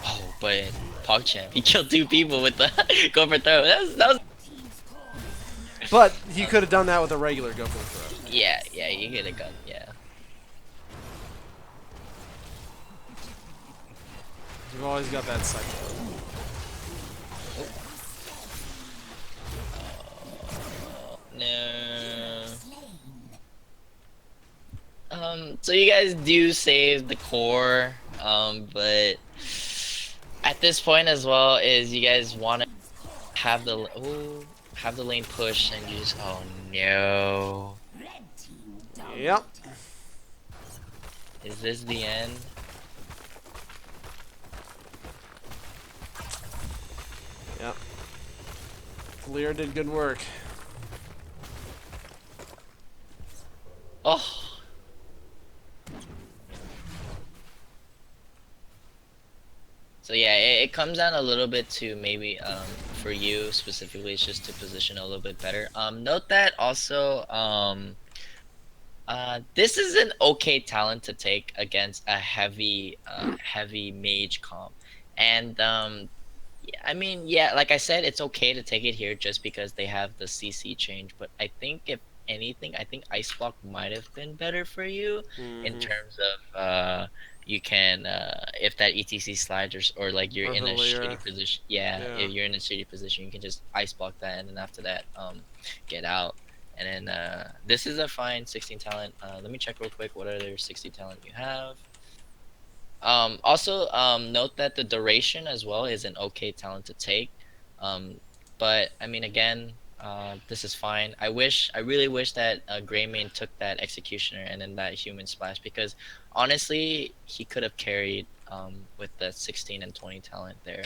Oh, but PogChamp, he killed two people with the go for throw. That was But he could have done that with a regular go for the throw. yeah, you get a gun, yeah. You've always got that psycho. No. slain. So you guys do save the core, but at this point as well is you guys want to have the have the lane push and you just oh no. Red team double. Yep. Is this the end? Yep. Lear did good work. Oh. So yeah, it comes down a little bit to maybe for you specifically, it's just to position a little bit better. Note that also this is an okay talent to take against a heavy mage comp, and yeah, I mean yeah, like I said, it's okay to take it here just because they have the CC change. But I think if anything, I think Ice Block might have been better for you in Mm-hmm. terms of you can if that ETC slides or like you're Or in a Valera. shitty position. Yeah, Yeah. if you're in a shitty position, you can just Ice Block that, and then after that get out. And then this is a fine 16 talent. Let me check real quick what other 60 talent you have. Also, note that the duration as well is an okay talent to take. Um, but I mean, again, this is fine. I really wish that Greymane took that Executioner and then that Human Splash because honestly, he could have carried with the 16 and 20 talent there.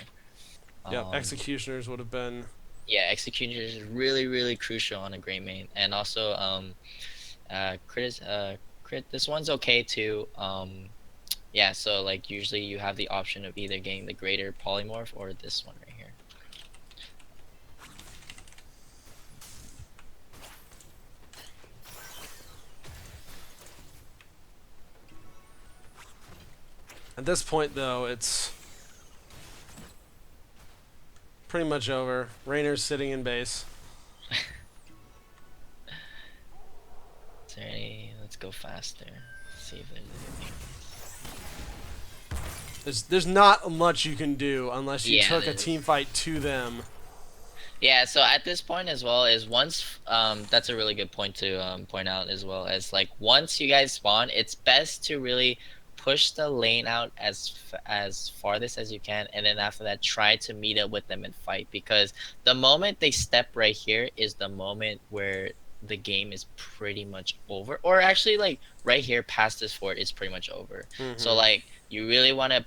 Yep. Um, Executioners would have been. yeah, Executioner is really crucial on a Greymane, and also crit. This one's okay too. Yeah, so like usually you have the option of either getting the greater polymorph or this one right here. At this point, though, it's pretty much over. Rainer's sitting in base. Is there any? Let's go faster. See if there's anything. There's not much you can do unless you Yeah, took a there's. team fight to them. Yeah, so at this point as well is once that's a really good point to point out as well as like once you guys spawn, it's best to really push the lane out as farthest as you can, and then after that, try to meet up with them and fight. Because the moment they step right here is the moment where the game is pretty much over. Or actually, like right here past this fort is pretty much over. So Mm-hmm. like you really want to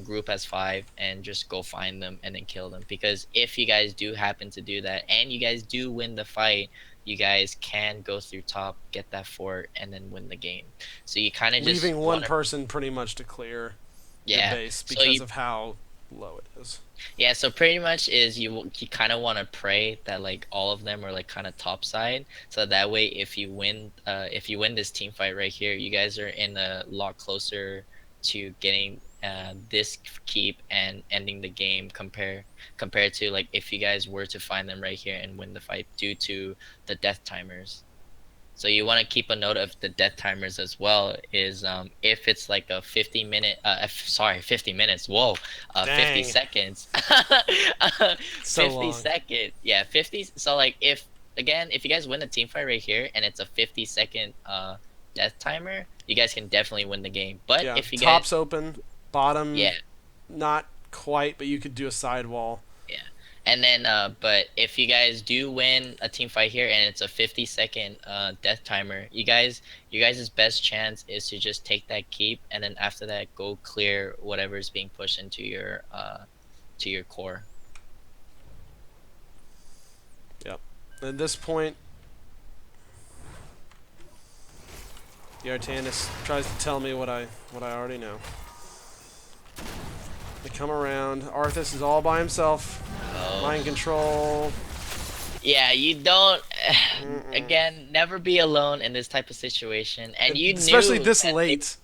group as 5 and just go find them and then kill them. Because if you guys do happen to do that and you guys do win the fight, you guys can go through top, get that fort, and then win the game. So you kind of just Leaving one want to, person pretty much to clear your yeah. base So because you, of how low it is. yeah. So pretty much is you kind of want to pray that like all of them are like kind of top side. So that way, if you win this team fight right here, you guys are in a lot closer to getting this keep and ending the game compared to like if you guys were to find them right here and win the fight due to the death timers. So you want to keep a note of the death timers as well. Is if it's like a 50-minute, sorry, 50 minutes. Whoa, 50 Dang, seconds. so 50 long. second. Yeah, 50. So like if you guys win the team fight right here and it's a 50-second death timer, you guys can definitely win the game. But Yeah, if you guys, top's open, bottom yeah, not quite, but you could do a sidewall. yeah. And then, but if you guys do win a team fight here and it's a 50-second death timer, you guys' best chance is to just take that keep and then after that go clear whatever is being pushed into your to your core. Yep. At this point, the Artanis tries to tell me what I already know. They come around. Arthas is all by himself. Oh, Mind control. yeah, you don't. Mm-mm. Again, never be alone in this type of situation. And you Especially knew this that they, late.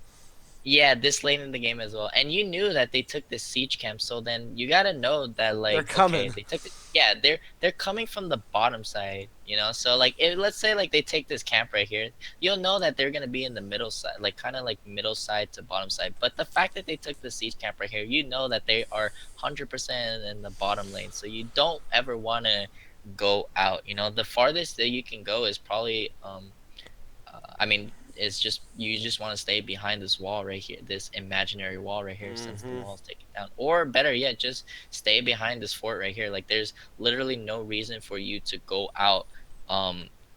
yeah, this late in the game as well. And you knew that they took this siege camp, so then you gotta know that They're like okay, coming. they took it. Yeah, they're coming from the bottom side, you know. So like if let's say like they take this camp right here, you'll know that they're gonna be in the middle side, like kind of like middle side to bottom side. But the fact that they took the siege camp right here, you know that they are 100% in the bottom lane. So you don't ever wanna go out. You know, the farthest that you can go is probably I mean, it's just you just want to stay behind this wall right here, this imaginary wall right here, since the Mm-hmm. wall is taken down. Or better yet, just stay behind this fort right here. Like, there's literally no reason for you to go out,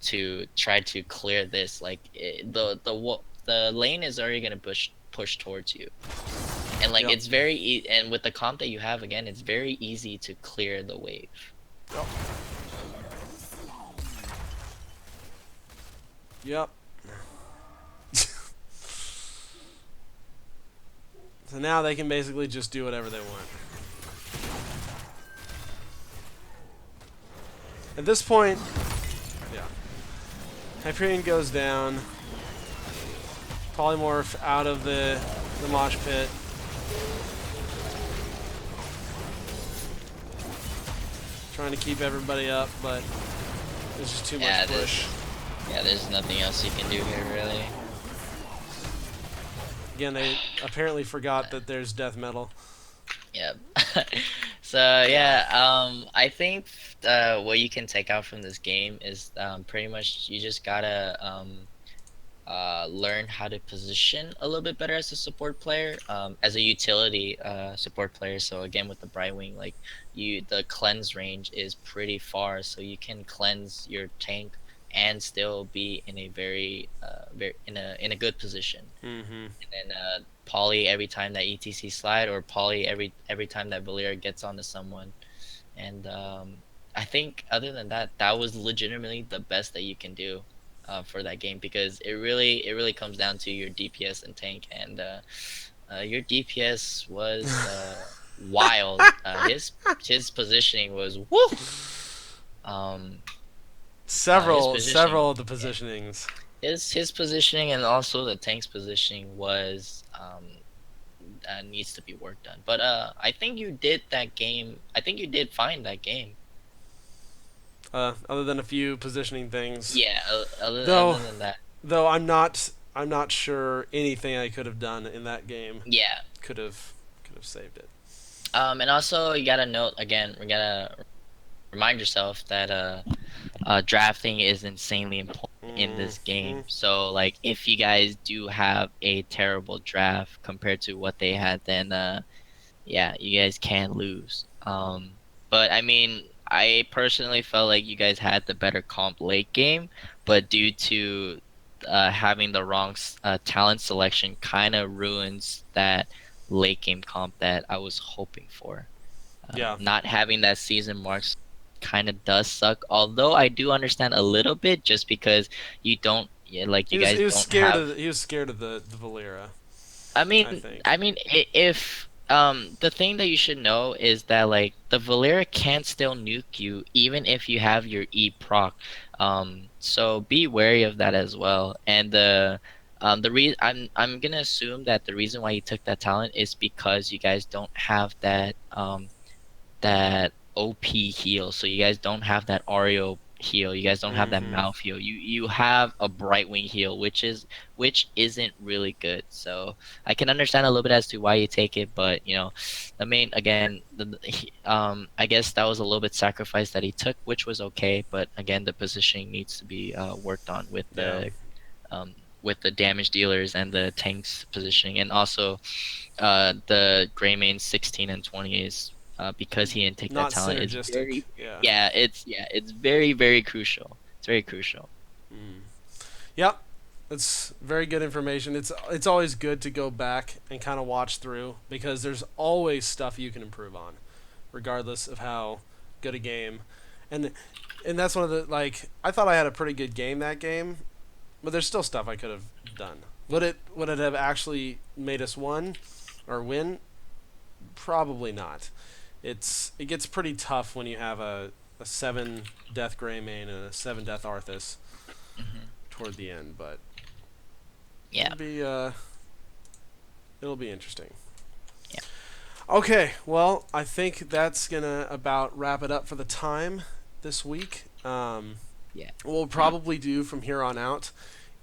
to try to clear this. Like, the lane is already gonna push towards you, and like Yep. it's and with the comp that you have again, it's very easy to clear the wave. Yep. Yep. So now they can basically just do whatever they want. At this point, yeah. Hyperion goes down. Polymorph out of the mosh pit. Trying to keep everybody up, but there's just too Yeah, much push. there's nothing else you can do here really. Again, they apparently forgot that there's death metal. Yep. So yeah, I think what you can take out from this game is pretty much you just gotta learn how to position a little bit better as a support player, as a utility support player. So again, with the Brightwing, like the cleanse range is pretty far, so you can cleanse your tank and still be in a very in a good position. Mm-hmm. And poly every time that ETC slide, or poly every time that Valir gets onto someone. And I think other than that, that was legitimately the best that you can do for that game, because it really comes down to your DPS and tank. And your DPS was wild. His positioning was woo. Um, his positioning, Several of the positionings. his positioning and also the tank's positioning was needs to be worked on. But I think you did that game. I think you did find that game. Other than a few positioning things. Yeah. Though Other than that, though I'm not sure anything I could have done in that game yeah. could have saved it. And also you gotta note again. We gotta remind yourself that drafting is insanely important. in this Mm-hmm. game. So like if you guys do have a terrible draft compared to what they had, then yeah, you guys can lose. But I mean, I personally felt like you guys had the better comp late game, but due to having the wrong talent selection, kind of ruins that late game comp that I was hoping for. Yeah. Not having that season marks kind of does suck. Although I do understand a little bit, just because you don't, yeah, like you guys He was don't scared have. of the Valera, I I mean, think. I mean, if the thing that you should know is that like the Valera can still nuke you even if you have your E proc. So be wary of that as well. And the reason I'm gonna assume that the reason why you took that talent is because you guys don't have that OP heal. So you guys don't have that Ario heal. You guys don't have that Mm-hmm. mouth heal. You have a Brightwing heal, which isn't really good. So I can understand a little bit as to why you take it, but you know, the main again, I guess that was a little bit sacrifice that he took, which was okay. But again, the positioning needs to be worked on Yeah. with the damage dealers and the tanks positioning, and also the Greymane 16 and 20 is because he didn't take that Not talent is synergistic. very Yeah. it's very crucial. It's very crucial. Mm. Yep. It's very good information. It's always good to go back and kind of watch through because there's always stuff you can improve on, regardless of how good a game. And and that's one of the like I thought I had a pretty good game that game, but there's still stuff I could have done. Would it have actually made us win? Probably not. It gets pretty tough when you have a 7 death Greymane and a 7 death Arthas Hmm. toward the end, but Yeah, it'll be it'll be interesting. yeah, Okay, well, I think that's gonna about wrap it up for the time this week. yeah. What we'll probably do from here on out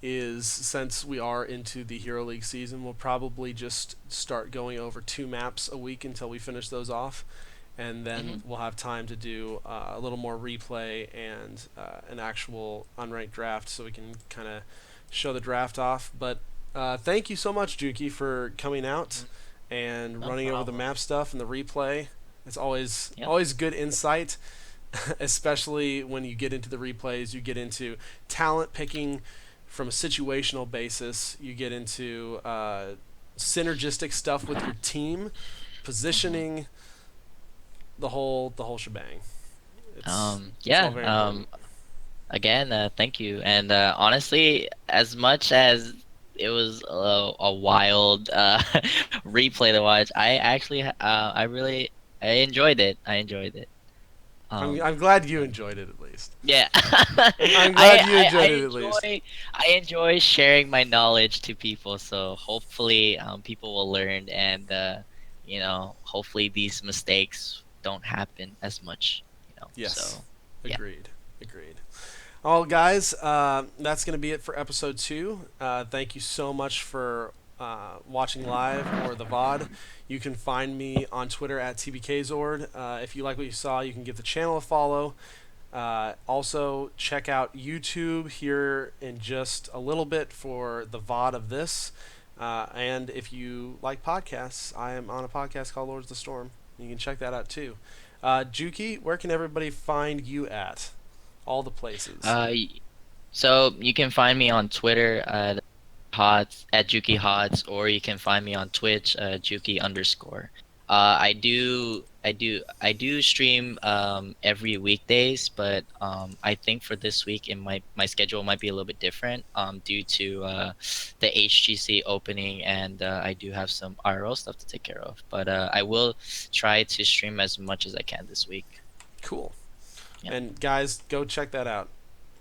is since we are into the Hero League season, we'll probably just start going over 2 maps a week until we finish those off, and Hmm. then we'll have time to do a little more replay and an actual unranked draft, so we can kind of show the draft off. But thank you so much, Juki, for coming out and No running over the problem. map stuff and the replay. It's Yep. always good insight, especially when you get into the replays. You get into talent picking from a situational basis. You get into synergistic stuff with your team, Hmm. positioning, the whole shebang. It's all Yeah. very important. Again, thank you. And honestly, as much as it was a wild replay to watch, I enjoyed it. I enjoyed it. I'm glad you enjoyed it at least. Yeah. I'm glad you I enjoyed it at least. I enjoy sharing my knowledge to people. So hopefully, people will learn, and you know, hopefully these mistakes don't happen as much. You know. Yes, So yeah. agreed, agreed. Well, guys, that's going to be it for episode 2. Thank you so much for watching live or the VOD. You can find me on Twitter at TBKZord. If you like what you saw, you can give the channel a follow. Also, check out YouTube here in just a little bit for the VOD of this. And if you like podcasts, I am on a podcast called Lords of the Storm. You can check that out too. Juki, where can everybody find you at? All the places. Y- so you can find me on Twitter, Hots at Juki Hots, or you can find me on Twitch, Juki underscore. I do stream every weekdays, but I think for this week my schedule might be a little bit different due to the HGC opening, and I do have some RL stuff to take care of. But I will try to stream as much as I can this week. Cool. Yeah, And guys, go check that out.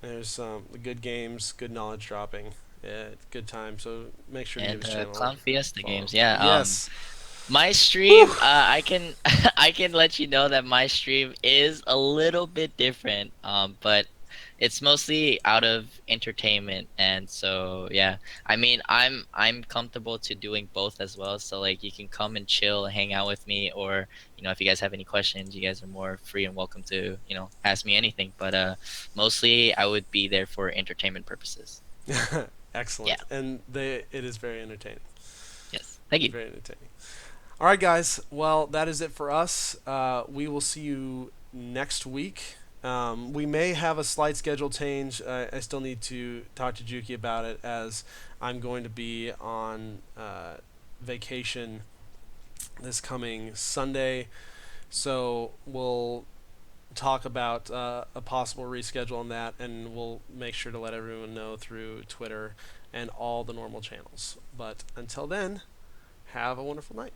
There's some good games, good knowledge dropping. Yeah, good time. So make sure to give and his channel Clown a Fiesta follow. games. Yeah. Yes. My Whew. stream, I can I can let you know that my stream is a little bit different. But it's mostly out of entertainment, and so yeah. I mean, I'm comfortable to doing both as well. So like, you can come and chill, and hang out with me, or if you guys have any questions, you guys are more free and welcome to ask me anything. But mostly I would be there for entertainment purposes. Yeah. Excellent, and it is very entertaining. Yes. Thank It's you. very entertaining. All right, guys. Well, that is it for us. We will see you next week. We may have a slight schedule change. I still need to talk to Juki about it, as I'm going to be on vacation this coming Sunday. So we'll talk about a possible reschedule on that, and we'll make sure to let everyone know through Twitter and all the normal channels. But until then, have a wonderful night.